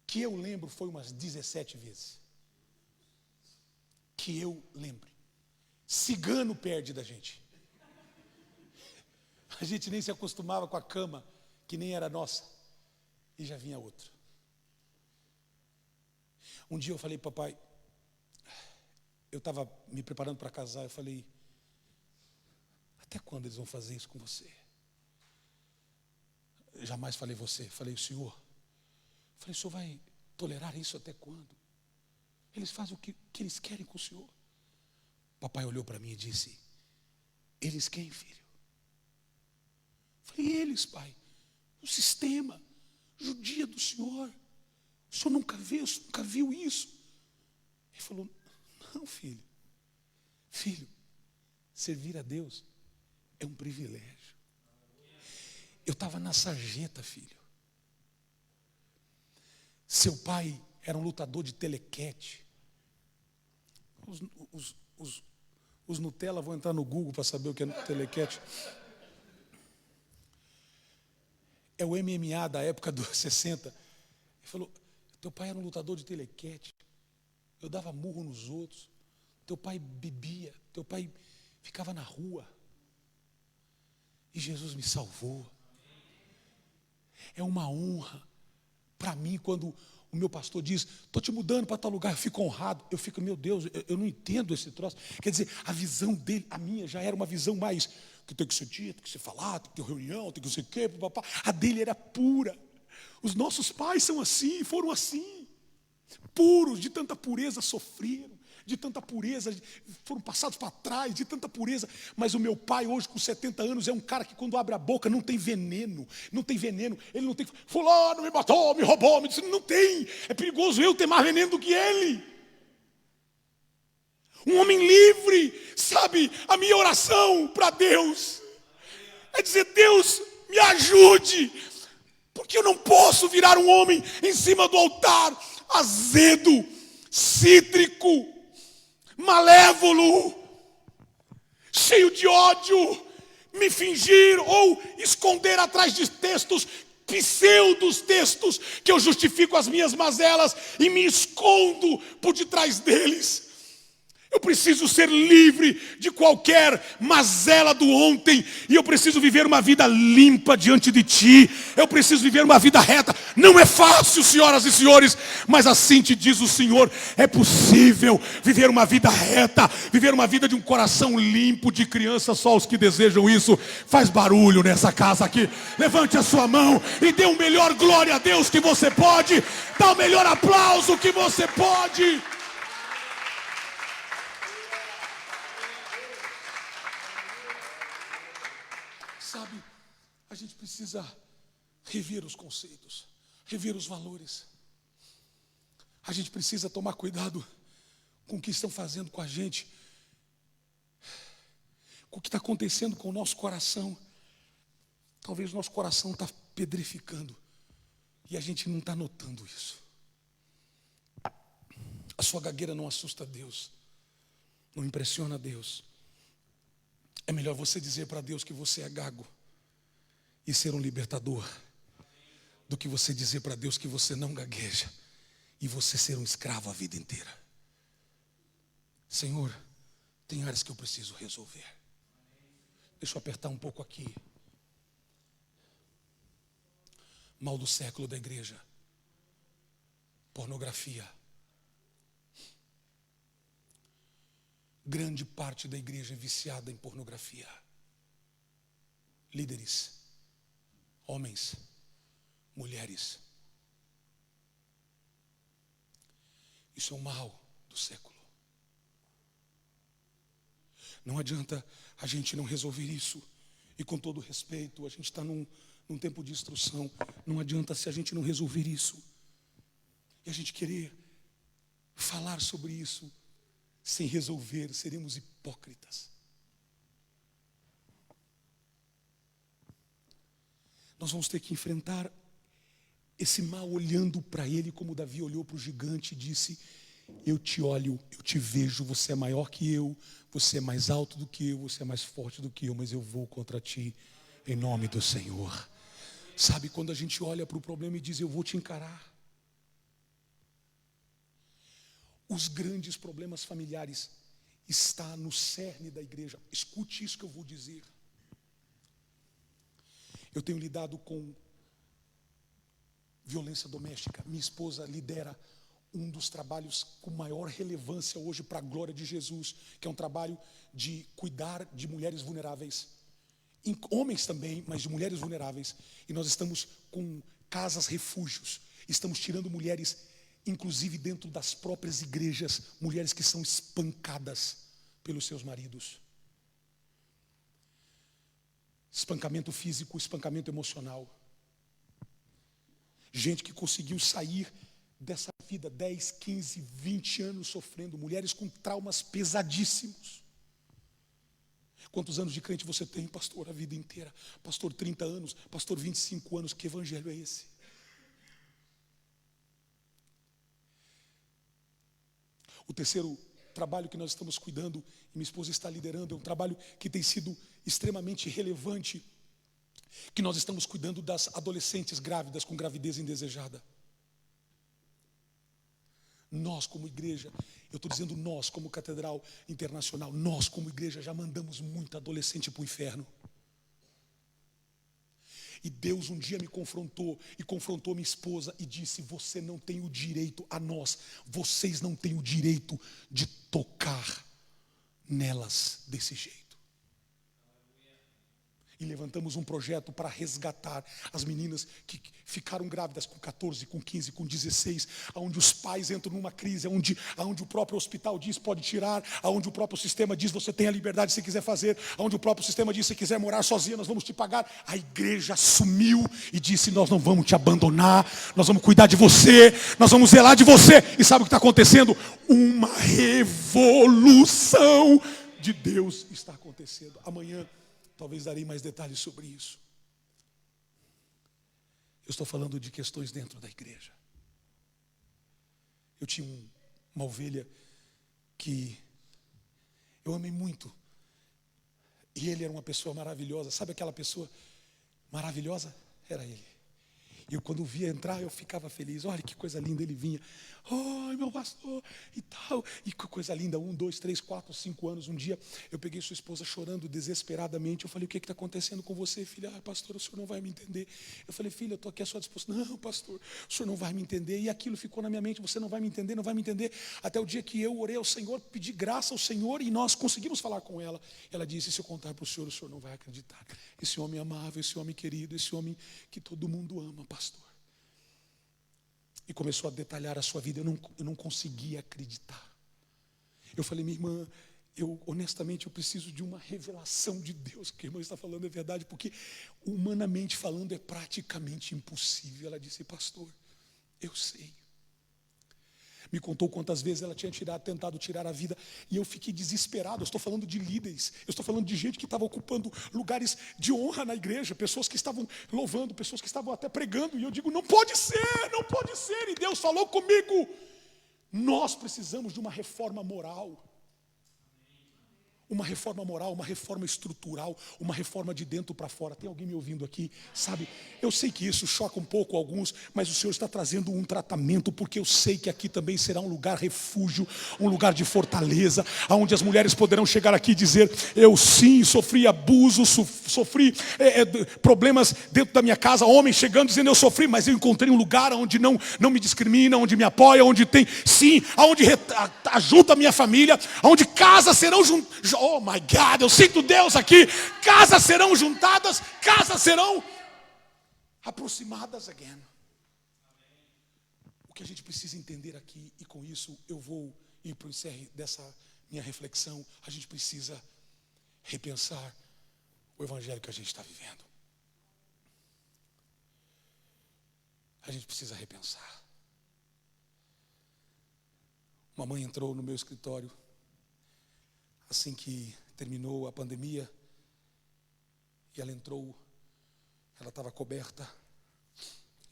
Que eu lembro foi umas 17 vezes. Que eu lembro. Cigano perde da gente. A gente nem se acostumava com a cama, que nem era nossa, e já vinha outro. Um dia eu falei: papai, eu estava me preparando para casar, eu falei: até quando eles vão fazer isso com você? Eu jamais falei você, falei o senhor. Falei: o senhor vai tolerar isso até quando? Eles fazem o que eles querem com o senhor. Papai olhou para mim e disse: eles quem, filho? Falei: eles, pai. O sistema judia do senhor. O senhor nunca viu isso? Ele falou: não, filho. Filho, servir a Deus é um privilégio. Eu estava na sarjeta, filho. Seu pai era um lutador de telequete. Os Nutella vão entrar no Google para saber o que é telequete. É o MMA da época dos 60. Ele falou: teu pai era um lutador de telequete. Eu dava murro nos outros. Teu pai bebia. Teu pai ficava na rua. E Jesus me salvou. É uma honra para mim quando o meu pastor diz: estou te mudando para tal lugar. Eu fico honrado. Eu fico: meu Deus, eu não entendo esse troço. Quer dizer, a visão dele, a minha, já era uma visão mais que tem que ser dito, tem que ser falado, tem que ter reunião, tem que não sei o quê, papá. A dele era pura. Os nossos pais são assim, foram assim, puros, de tanta pureza sofreram, de tanta pureza foram passados para trás, de tanta pureza. Mas o meu pai hoje com 70 anos é um cara que quando abre a boca não tem veneno, ele não tem: fulano me matou, me roubou, me disse. Não tem, é perigoso eu ter mais veneno do que ele. Um homem livre, sabe? A minha oração para Deus é dizer: Deus, me ajude, porque eu não posso virar um homem em cima do altar azedo, cítrico, malévolo, cheio de ódio, me fingir ou esconder atrás de textos, pseudos textos, que eu justifico as minhas mazelas e me escondo por detrás deles. Eu preciso ser livre de qualquer mazela do ontem. E eu preciso viver uma vida limpa diante de Ti. Eu preciso viver uma vida reta. Não é fácil, senhoras e senhores, mas assim te diz o Senhor: é possível viver uma vida reta, viver uma vida de um coração limpo, de criança. Só os que desejam isso. Faz barulho nessa casa aqui. Levante a sua mão e dê o melhor glória a Deus que você pode. Dá o melhor aplauso que você pode. Sabe, a gente precisa rever os conceitos, rever os valores. A gente precisa tomar cuidado com o que estão fazendo com a gente, com o que está acontecendo com o nosso coração. Talvez o nosso coração está pedrificando e a gente não está notando isso. A sua gagueira não assusta Deus, não impressiona Deus. É melhor você dizer para Deus que você é gago e ser um libertador, do que você dizer para Deus que você não gagueja e você ser um escravo a vida inteira. Senhor, tem áreas que eu preciso resolver. Deixa eu apertar um pouco aqui. Mal do século da igreja: pornografia. Grande parte da igreja é viciada em pornografia. Líderes, homens, mulheres. Isso é um mal do século. Não adianta a gente não resolver isso. E com todo respeito, a gente está num tempo de instrução. Não adianta se a gente não resolver isso e a gente querer falar sobre isso sem resolver, seremos hipócritas. Nós vamos ter que enfrentar esse mal olhando para ele como Davi olhou para o gigante e disse: eu te olho, eu te vejo, você é maior que eu, você é mais alto do que eu, você é mais forte do que eu, mas eu vou contra ti em nome do Senhor. Sabe, quando a gente olha para o problema e diz: eu vou te encarar. Os grandes problemas familiares estão no cerne da igreja. Escute isso que eu vou dizer. Eu tenho lidado com violência doméstica. Minha esposa lidera um dos trabalhos com maior relevância hoje para a glória de Jesus, que é um trabalho de cuidar de mulheres vulneráveis. Homens também, mas de mulheres vulneráveis. E nós estamos com casas refúgios. Estamos tirando mulheres, inclusive dentro das próprias igrejas, mulheres que são espancadas pelos seus maridos. Espancamento físico, espancamento emocional. Gente que conseguiu sair dessa vida 10, 15, 20 anos sofrendo. Mulheres com traumas pesadíssimos. Quantos anos de crente você tem, pastor? A vida inteira. Pastor, 30 anos. Pastor, 25 anos. Que evangelho é esse? O terceiro trabalho que nós estamos cuidando, e minha esposa está liderando, é um trabalho que tem sido extremamente relevante, que nós estamos cuidando das adolescentes grávidas com gravidez indesejada. Nós como igreja, eu estou dizendo nós como Catedral Internacional, nós como igreja já mandamos muito adolescente para o inferno. E Deus um dia me confrontou e confrontou minha esposa e disse: você não tem o direito, vocês não têm o direito de tocar nelas desse jeito. E levantamos um projeto para resgatar as meninas que ficaram grávidas com 14, com 15, com 16, onde os pais entram numa crise, onde o próprio hospital diz pode tirar, onde o próprio sistema diz você tem a liberdade se quiser fazer, onde o próprio sistema diz se quiser morar sozinha nós vamos te pagar. A igreja assumiu e disse: nós não vamos te abandonar, nós vamos cuidar de você, nós vamos zelar de você. E sabe o que está acontecendo? Uma revolução de Deus está acontecendo. Amanhã talvez darei mais detalhes sobre isso. Eu estou falando de questões dentro da igreja. Eu tinha uma ovelha que eu amei muito. E ele era uma pessoa maravilhosa. Sabe aquela pessoa maravilhosa? Era ele. E eu, quando via entrar, eu ficava feliz. Olha que coisa linda, ele vinha. Oi, meu pastor, e tal. E que coisa linda, 1, 2, 3, 4, 5 anos. Um dia, eu peguei sua esposa chorando desesperadamente. Eu falei: o que está acontecendo com você, filha? Pastor, o senhor não vai me entender. Eu falei: filha, eu estou aqui à sua disposição. Não, pastor, o senhor não vai me entender. E aquilo ficou na minha mente: você não vai me entender, não vai me entender. Até o dia que eu orei ao Senhor, pedi graça ao Senhor e nós conseguimos falar com ela. Ela disse: se eu contar para o senhor não vai acreditar. Esse homem amável, esse homem querido, esse homem que todo mundo ama, pastor. E começou a detalhar a sua vida. Eu não conseguia acreditar. Eu falei: minha irmã, honestamente, eu preciso de uma revelação de Deus, que a irmã está falando é verdade, porque humanamente falando é praticamente impossível. Ela disse: pastor, eu sei. Me contou quantas vezes ela tinha tentado tirar a vida, e eu fiquei desesperado. Eu estou falando de líderes, eu estou falando de gente que estava ocupando lugares de honra na igreja, pessoas que estavam louvando, pessoas que estavam até pregando, e eu digo: não pode ser, não pode ser. E Deus falou comigo: nós precisamos de uma reforma moral. Uma reforma moral, uma reforma estrutural, uma reforma de dentro para fora. Tem alguém me ouvindo aqui? Sabe, eu sei que isso choca um pouco alguns, mas o Senhor está trazendo um tratamento, porque eu sei que aqui também será um lugar refúgio, um lugar de fortaleza, onde as mulheres poderão chegar aqui e dizer: eu sim, sofri abuso, sofri problemas dentro da minha casa. Homens chegando dizendo: eu sofri, mas eu encontrei um lugar onde não me discrimina, onde me apoia, onde tem, sim, onde ajuda a minha família, onde casas serão juntadas. Oh my God, eu sinto Deus aqui. Casas serão juntadas, casas serão aproximadas again. O que a gente precisa entender aqui, e com isso eu vou ir para o encerre dessa minha reflexão, a gente precisa repensar o evangelho que a gente está vivendo. A gente precisa repensar. Uma mãe entrou no meu escritório assim que terminou a pandemia, e ela entrou, ela estava coberta.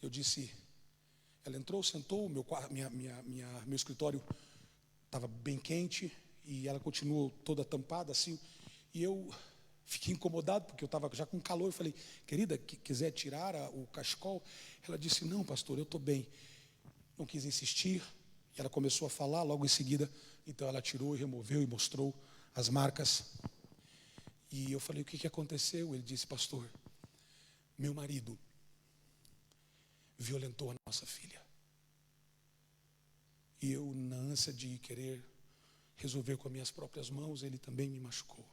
Eu disse, ela entrou, sentou, meu escritório estava bem quente, e ela continuou toda tampada assim, e eu fiquei incomodado, porque eu estava já com calor. Eu falei: querida, quiser tirar o cachecol? Ela disse: não, pastor, eu estou bem. Não quis insistir, e ela começou a falar. Logo em seguida, então ela tirou e removeu e mostrou as marcas. E eu falei: o que aconteceu? Ele disse: pastor, meu marido violentou a nossa filha, e eu, na ânsia de querer resolver com as minhas próprias mãos, ele também me machucou.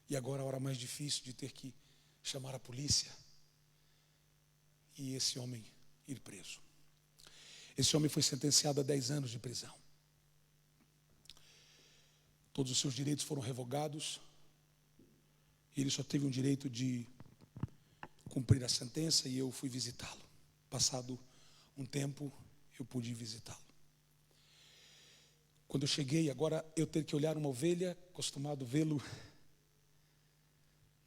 E agora a hora mais difícil de ter que chamar a polícia e esse homem ir preso. Esse homem foi sentenciado a 10 anos de prisão. Todos os seus direitos foram revogados. Ele só teve um direito de cumprir a sentença, e eu fui visitá-lo. Passado um tempo, eu pude visitá-lo. Quando eu cheguei, agora eu ter que olhar uma ovelha, acostumado vê-lo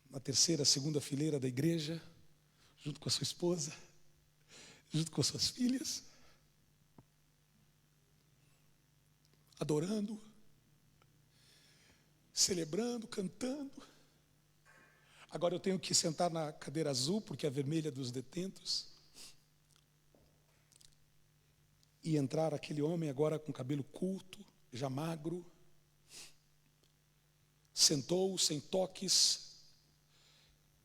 na terceira, segunda fileira da igreja, junto com a sua esposa, junto com as suas filhas, adorando, celebrando, cantando. Agora eu tenho que sentar na cadeira azul, porque é a vermelha dos detentos, e entrar aquele homem agora com cabelo curto, já magro, sentou sem toques.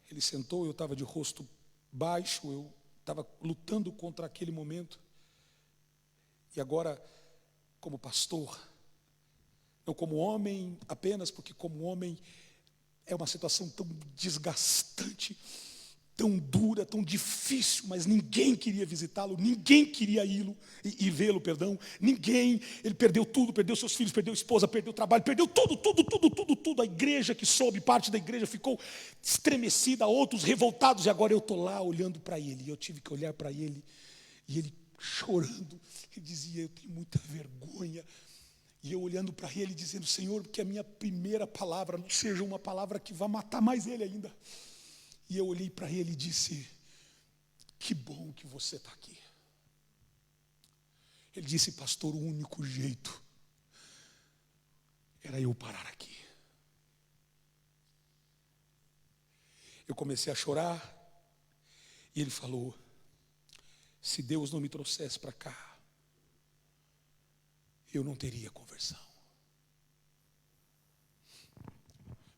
Ele sentou, eu estava de rosto baixo, eu estava lutando contra aquele momento. E agora, como pastor, não como homem apenas, porque como homem é uma situação tão desgastante, tão dura, tão difícil, mas ninguém queria visitá-lo, ninguém queria ir vê-lo, ninguém. Ele perdeu tudo, perdeu seus filhos, perdeu a esposa, perdeu o trabalho, perdeu tudo. A igreja que soube, parte da igreja ficou estremecida, outros revoltados, e agora eu estou lá olhando para ele, e eu tive que olhar para ele, e ele chorando, ele dizia: eu tenho muita vergonha. E eu olhando para ele, dizendo: Senhor, que a minha primeira palavra não seja uma palavra que vá matar mais ele ainda. E eu olhei para ele e disse: que bom que você está aqui. Ele disse: pastor, o único jeito era eu parar aqui. Eu comecei a chorar, e ele falou: se Deus não me trouxesse para cá, eu não teria conversão.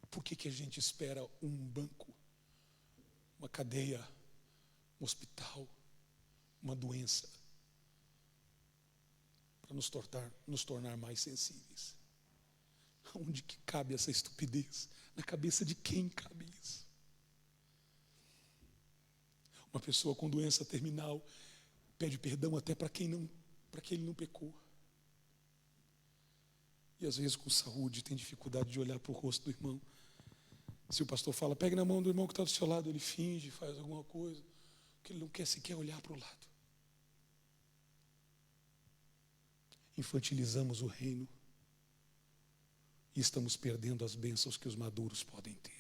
Por que a gente espera um banco, uma cadeia, um hospital, uma doença, para nos tornar mais sensíveis? Onde que cabe essa estupidez? Na cabeça de quem cabe isso? Uma pessoa com doença terminal pede perdão até para quem ele não pecou. E às vezes com saúde tem dificuldade de olhar para o rosto do irmão. Se o pastor fala, pegue na mão do irmão que está do seu lado, ele finge, faz alguma coisa, porque ele não quer sequer olhar para o lado. Infantilizamos o reino e estamos perdendo as bênçãos que os maduros podem ter.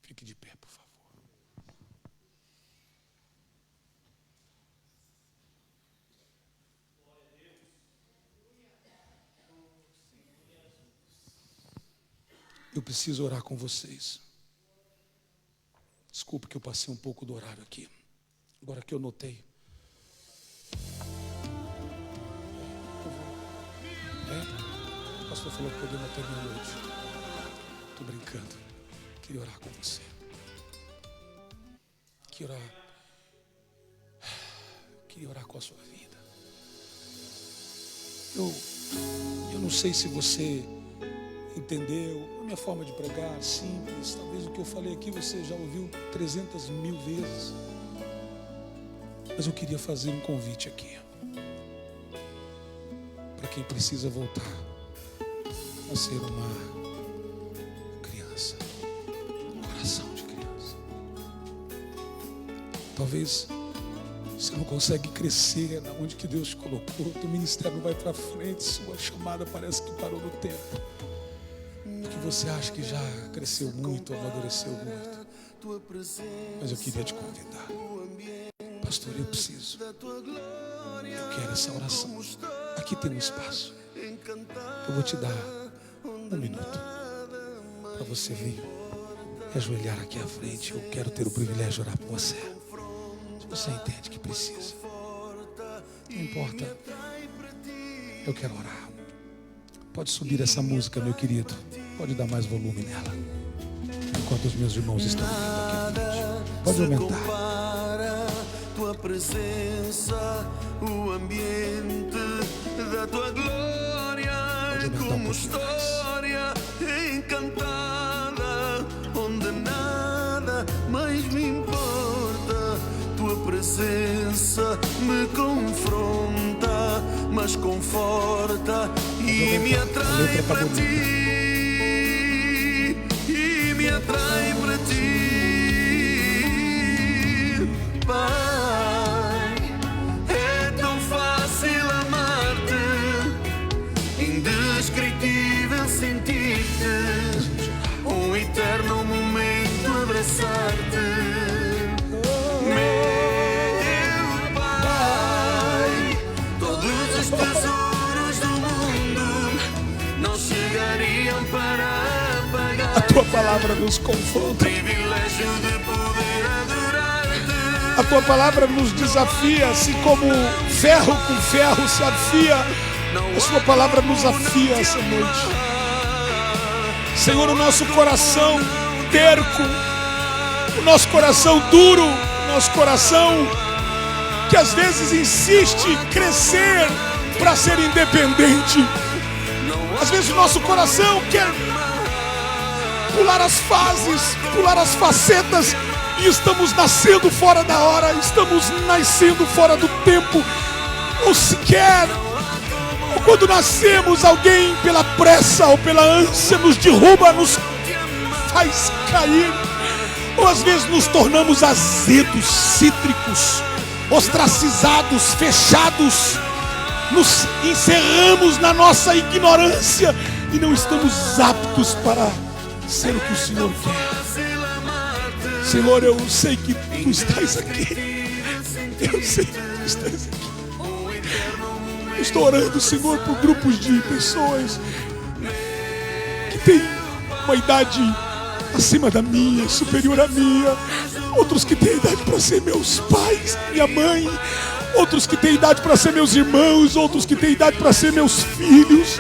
Fique de pé, por favor. Eu preciso orar com vocês. Desculpe que eu passei um pouco do horário aqui. Agora que eu notei. O pastor falou que podemos até meia-noite. Estou brincando. Queria orar com você. Queria orar com a sua vida. Eu não sei se você entendeu a minha forma de pregar, simples. Talvez o que eu falei aqui você já ouviu 300.000 vezes. Mas eu queria fazer um convite aqui. Para quem precisa voltar a ser uma criança. Um coração de criança. Talvez você não consegue crescer na onde que Deus te colocou. Teu ministério não vai para frente. Sua chamada parece que parou no tempo. Que você acha que já cresceu muito, amadureceu muito. Mas eu queria te convidar. Pastor, eu preciso. Eu quero essa oração. Aqui tem um espaço. Eu vou te dar 1 minuto para você vir e ajoelhar aqui à frente. Eu quero ter o privilégio de orar por você. Se você entende que precisa, não importa. Eu quero orar. Pode subir essa música, meu querido. Pode dar mais volume nela. Enquanto os meus irmãos estão vindo aqui à frente. Pode aumentar. Tua presença, o ambiente da tua glória, como história encantada, onde nada mais me importa. Tua presença me confronta, mas conforta e me atrai para ti. E me atrai para ti, Pai. É tão fácil amar-te, indescritível sentir-te, um eterno momento abraçar-te. Meu Pai, todos os tesouros do mundo não chegariam para A tua palavra nos confronta. A tua palavra nos desafia, assim como ferro com ferro se afia. A sua palavra nos afia essa noite. Senhor, o nosso coração terco, o nosso coração duro, o nosso coração que às vezes insiste em crescer para ser independente. Às vezes o nosso coração quer pular as fases, pular as facetas, e estamos nascendo fora da hora, estamos nascendo fora do tempo, ou sequer, ou quando nascemos, alguém pela pressa ou pela ânsia nos derruba, nos faz cair, ou às vezes nos tornamos azedos, cítricos, ostracizados, fechados, nos encerramos na nossa ignorância e não estamos aptos para ser o que o Senhor quer. Senhor, eu sei que Tu estás aqui. Eu sei que Tu estás aqui. Eu estou orando, Senhor, por grupos de pessoas que têm uma idade acima da minha, superior à minha. Outros que têm idade para ser meus pais, minha mãe. Outros que têm idade para ser meus irmãos. Outros que têm idade para ser meus filhos.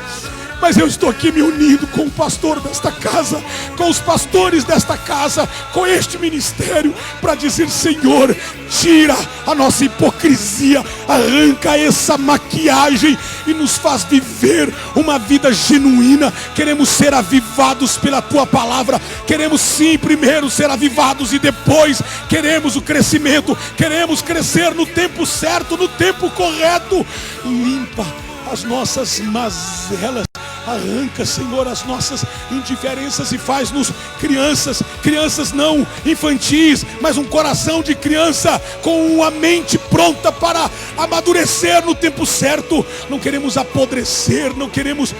Mas eu estou aqui me unindo com o pastor desta casa, com os pastores desta casa, com este ministério, para dizer: Senhor, tira a nossa hipocrisia, arranca essa maquiagem e nos faz viver uma vida genuína. Queremos ser avivados pela Tua palavra. Queremos sim primeiro ser avivados e depois queremos o crescimento. Queremos crescer no tempo certo, no tempo correto. Limpa as nossas mazelas, arranca, Senhor, as nossas indiferenças e faz-nos crianças não infantis, mas um coração de criança com uma mente pronta para amadurecer no tempo certo. Não queremos apodrecer, não queremos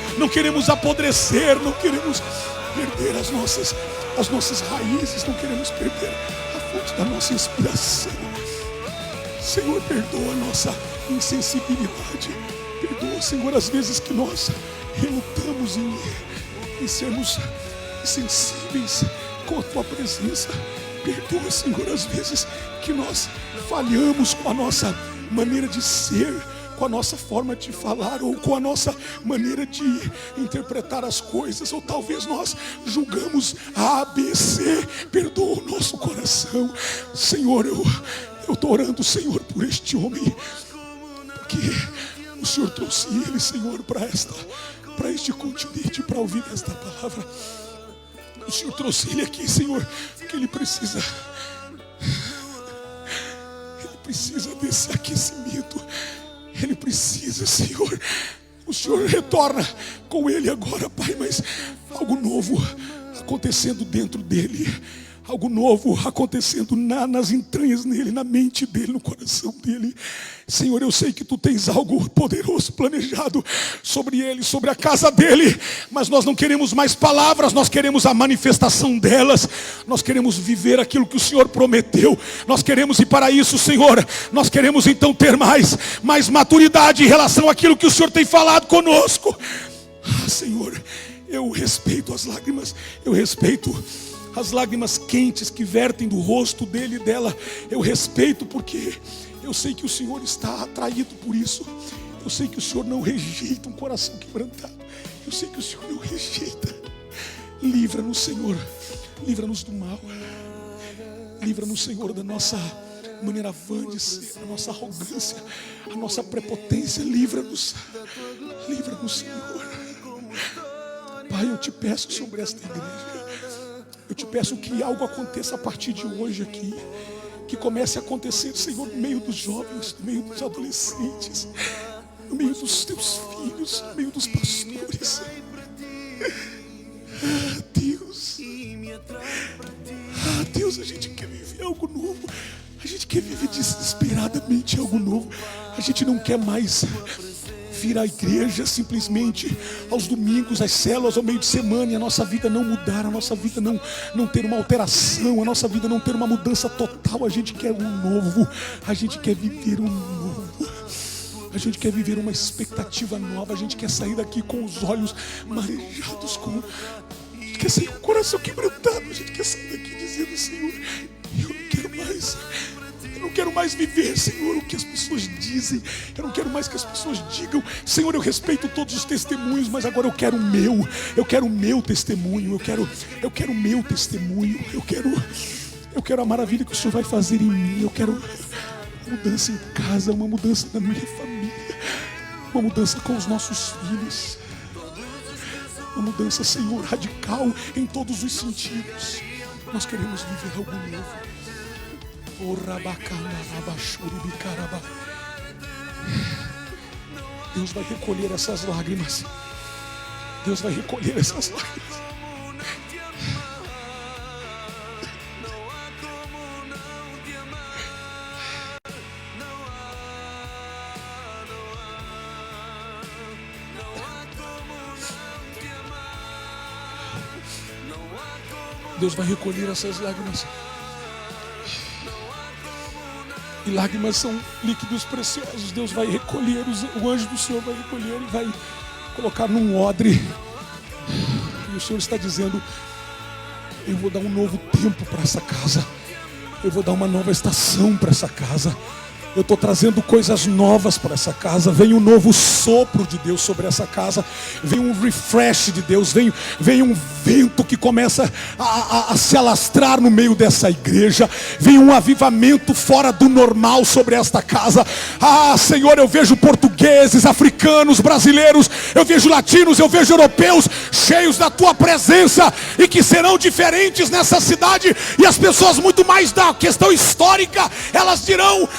apodrecer, não queremos perder as nossas raízes, não queremos perder a fonte da nossa inspiração. Senhor, perdoa a nossa insensibilidade. Perdoa, Senhor, as vezes que nós relutamos em sermos sensíveis com a Tua presença. Perdoa, Senhor, as vezes que nós falhamos com a nossa maneira de ser, com a nossa forma de falar, ou com a nossa maneira de interpretar as coisas, ou talvez nós julgamos A, B, C. Perdoa o nosso coração. Senhor, eu estou orando, Senhor, por este homem, porque o Senhor trouxe ele, Senhor, para este continente, para ouvir esta palavra. O Senhor trouxe ele aqui, Senhor, porque ele precisa desse aquecimento. Ele precisa, Senhor. O Senhor retorna com ele agora, Pai, mas algo novo acontecendo dentro dele, algo novo acontecendo nas entranhas dele, na mente dele, no coração dele. Senhor, eu sei que Tu tens algo poderoso planejado sobre ele, sobre a casa dele, mas nós não queremos mais palavras, nós queremos a manifestação delas. Nós queremos viver aquilo que o Senhor prometeu. Nós queremos, e para isso, Senhor, nós queremos então ter mais maturidade em relação àquilo que o Senhor tem falado conosco. Senhor, eu respeito as lágrimas, eu respeito as lágrimas quentes que vertem do rosto dele e dela. Eu respeito, porque eu sei que o Senhor está atraído por isso. Eu sei que o Senhor não rejeita um coração quebrantado. Eu sei que o Senhor não rejeita. Livra-nos, Senhor. Livra-nos do mal. Livra-nos, Senhor, da nossa maneira vã de ser, da nossa arrogância, a nossa prepotência. Livra-nos. Livra-nos, Senhor. Pai, eu te peço sobre esta igreja. Eu te peço que algo aconteça a partir de hoje aqui. Que comece a acontecer, Senhor, no meio dos jovens, no meio dos adolescentes, no meio dos teus filhos, no meio dos pastores. Deus. Deus, a gente quer viver algo novo. A gente quer viver desesperadamente algo novo. A gente não quer mais vir à igreja simplesmente aos domingos, às células, ao meio de semana, e a nossa vida não mudar, a nossa vida não ter uma alteração, a nossa vida não ter uma mudança total. A gente quer um novo, a gente quer viver um novo, a gente quer viver uma expectativa nova. A gente quer sair daqui com os olhos marejados, a gente quer sair com o coração quebrantado. A gente quer sair daqui dizendo: Senhor, eu não quero mais. Eu não quero mais viver, Senhor, o que as pessoas dizem. Eu não quero mais que as pessoas digam. Senhor, eu respeito todos os testemunhos, mas agora eu quero o meu. Eu quero o meu testemunho. Eu quero o meu testemunho. Eu quero a maravilha que o Senhor vai fazer em mim. Eu quero uma mudança em casa, uma mudança na minha família, uma mudança com os nossos filhos, uma mudança, Senhor, radical em todos os sentidos. Nós queremos viver algo novo. Deus vai recolher essas lágrimas. Deus vai recolher essas lágrimas. Deus vai recolher essas lágrimas. E lágrimas são líquidos preciosos. Deus vai recolher, o anjo do Senhor vai recolher e vai colocar num odre. E o Senhor está dizendo: eu vou dar um novo tempo para essa casa. Eu vou dar uma nova estação para essa casa. Eu estou trazendo coisas novas para essa casa. Vem um novo sopro de Deus sobre essa casa. Vem um refresh de Deus. Vem um vento que começa a se alastrar no meio dessa igreja. Vem um avivamento fora do normal sobre esta casa. Senhor, eu vejo portugueses, africanos, brasileiros. Eu vejo latinos, eu vejo europeus cheios da Tua presença, e que serão diferentes nessa cidade. E as pessoas, muito mais da questão histórica, elas dirão: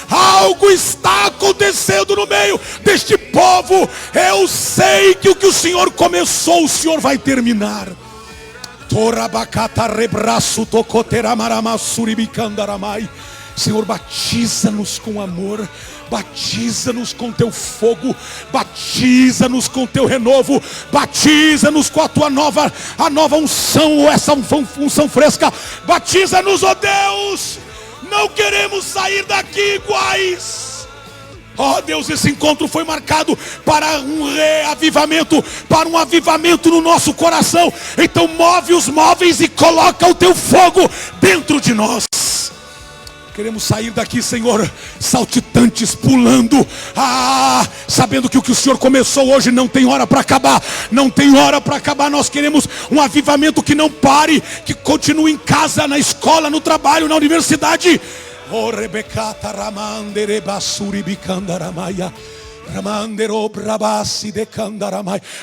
algo está acontecendo no meio deste povo. Eu sei que o Senhor começou, o Senhor vai terminar. Senhor, batiza-nos com amor, batiza-nos com teu fogo, batiza-nos com teu renovo, batiza-nos com a nova unção, ou essa unção fresca. Batiza-nos, ó Deus. Não queremos sair daqui iguais. Ó Deus, esse encontro foi marcado para um reavivamento, para um avivamento no nosso coração. Então move os móveis e coloca o teu fogo dentro de nós. Queremos sair daqui, Senhor, saltitantes, pulando, sabendo que o Senhor começou hoje não tem hora para acabar, não tem hora para acabar. Nós queremos um avivamento que não pare, que continue em casa, na escola, no trabalho, na universidade. Oh, Rebecata Ramandere Basuri Bicandaramaya.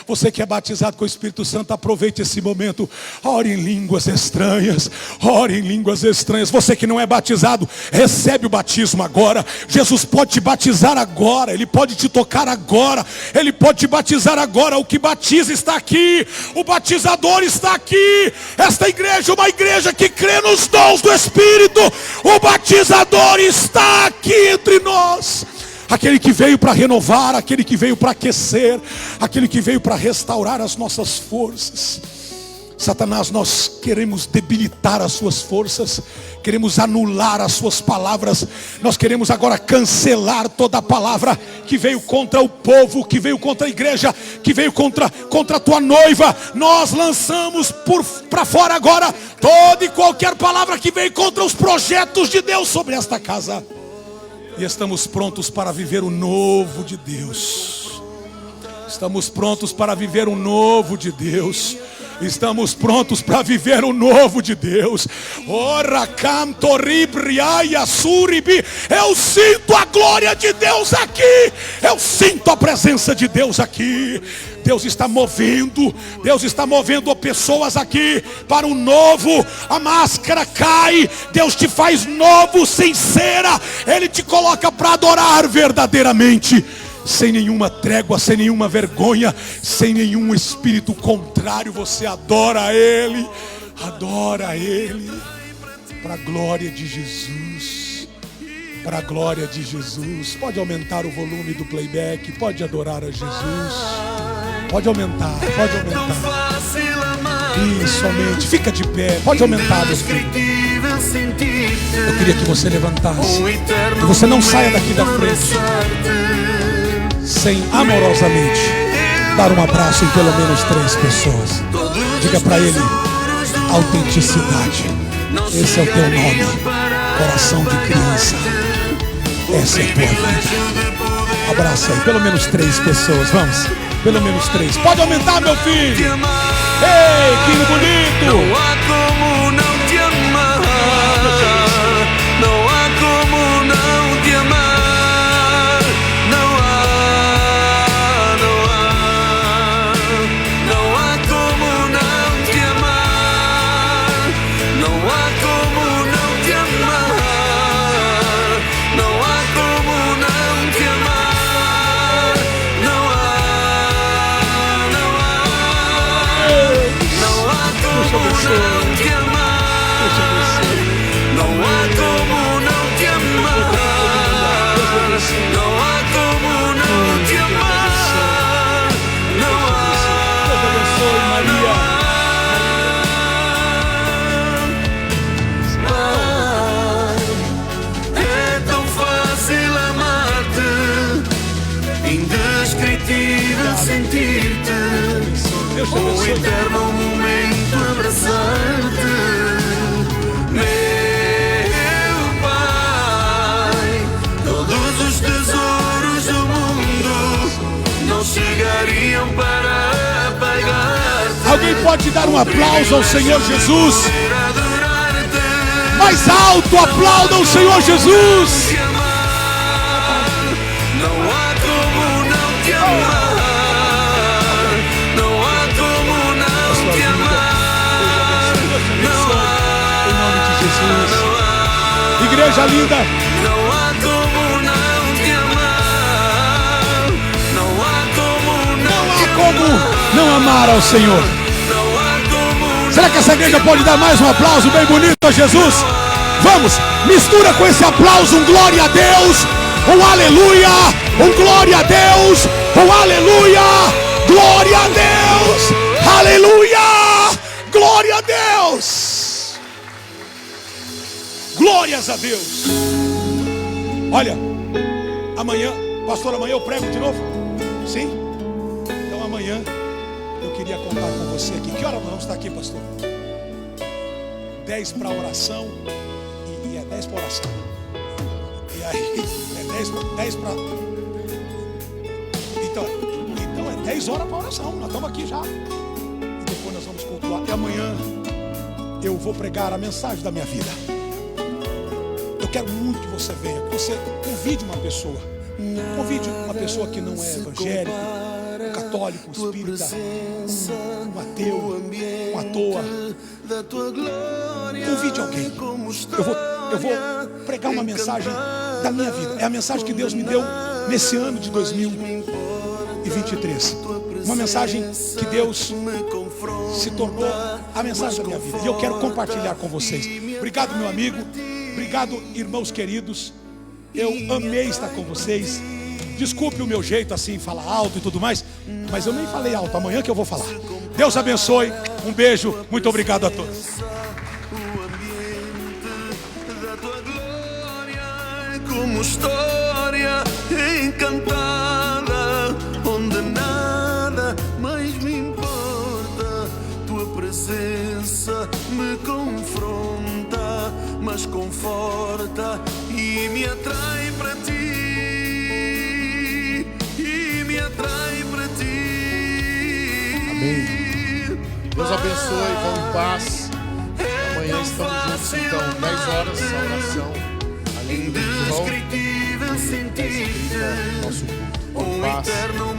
Você que é batizado com o Espírito Santo, aproveite esse momento. Ore em línguas estranhas. Ore em línguas estranhas. Você que não é batizado, recebe o batismo agora. Jesus pode te batizar agora. Ele pode te tocar agora. Ele pode te batizar agora. O que batiza está aqui. O batizador está aqui. Esta igreja é uma igreja que crê nos dons do Espírito. O batizador está aqui entre nós. Aquele que veio para renovar, aquele que veio para aquecer, aquele que veio para restaurar as nossas forças. Satanás, nós queremos debilitar as suas forças, queremos anular as suas palavras. Nós queremos agora cancelar toda a palavra que veio contra o povo, que veio contra a igreja, que veio contra a tua noiva. Nós lançamos para fora agora toda e qualquer palavra que veio contra os projetos de Deus sobre esta casa. E estamos prontos para viver o novo de Deus. Estamos prontos para viver o novo de Deus. Estamos prontos para viver o novo de Deus. Eu sinto a glória de Deus aqui. Eu sinto a presença de Deus aqui. Deus está movendo pessoas aqui para um novo. A máscara cai, Deus te faz novo, sincera. Ele te coloca para adorar verdadeiramente, sem nenhuma trégua, sem nenhuma vergonha, sem nenhum espírito contrário. Você adora a Ele, para a glória de Jesus, para a glória de Jesus. Pode aumentar o volume do playback, pode adorar a Jesus, pode aumentar. Isso, somente, fica de pé, pode aumentar, meu filho. Eu queria que você levantasse, que você não saia daqui da frente sem amorosamente dar um abraço em pelo menos 3 pessoas. Diga para ele: autenticidade, esse é o teu nome. Coração de criança, essa é a tua vida. Abraça aí, pelo menos 3 pessoas, vamos. Pelo menos 3, pode aumentar, meu filho. Ei, que bonito. Não há como não te amar. Não há como não te amar. Não há como não te amar. Não há como não te amar. Não há como não te amar. Não há como não te amar. Não há como não te amar. Não há como não te amar. Não há. É tão fácil amar-te, indescritível sentir-te, um eterno momento abraçar-te. Meu Pai, todos os tesouros do mundo não chegariam para pagar-te. Alguém pode dar um aplauso ao Senhor Jesus? Mais alto, aplauda o Senhor Jesus. Não há como não te amar. Igreja linda, não há como não como não amar ao Senhor? não há como Será que essa igreja pode dar mais um aplauso bem bonito a Jesus? Vamos, mistura com esse aplauso um glória a Deus, um aleluia, um glória a Deus, um aleluia, glória a Deus, aleluia, glória a Deus, glórias a Deus. Olha, amanhã, pastor, amanhã eu prego de novo? Sim? Então amanhã eu queria contar com você aqui. Que hora nós vamos estar aqui, pastor? 10 para oração e é 10 para oração. E aí é 10 para... Então é 10 horas para oração. Nós estamos aqui já. E depois nós vamos cultuar. E amanhã eu vou pregar a mensagem da minha vida. Eu quero muito que você venha, que você convide uma pessoa. Convide uma pessoa que não é evangélico, um católico, um espírita, um ateu, um à toa. Convide alguém. Eu vou pregar uma mensagem da minha vida. É a mensagem que Deus me deu nesse ano de 2023. Uma mensagem que Deus se tornou a mensagem da minha vida. E eu quero compartilhar com vocês. Obrigado, meu amigo. Obrigado, irmãos queridos. Eu amei estar com vocês. Desculpe o meu jeito assim, falar alto e tudo mais, mas eu nem falei alto, amanhã que eu vou falar. Deus abençoe, um beijo, muito obrigado a todos. como história encantada, onde nada mais me importa. Tua presença me confronta, mas conforta e me atrai para ti, e me atrai para ti. Amém. Deus abençoe, vão em paz. Amanhã estamos juntos, então, 10 horas, oração. Ali no Indescritível sentir-te, nosso culto. Vão em paz. E amanhã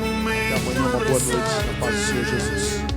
uma boa noite, na paz do Senhor Jesus.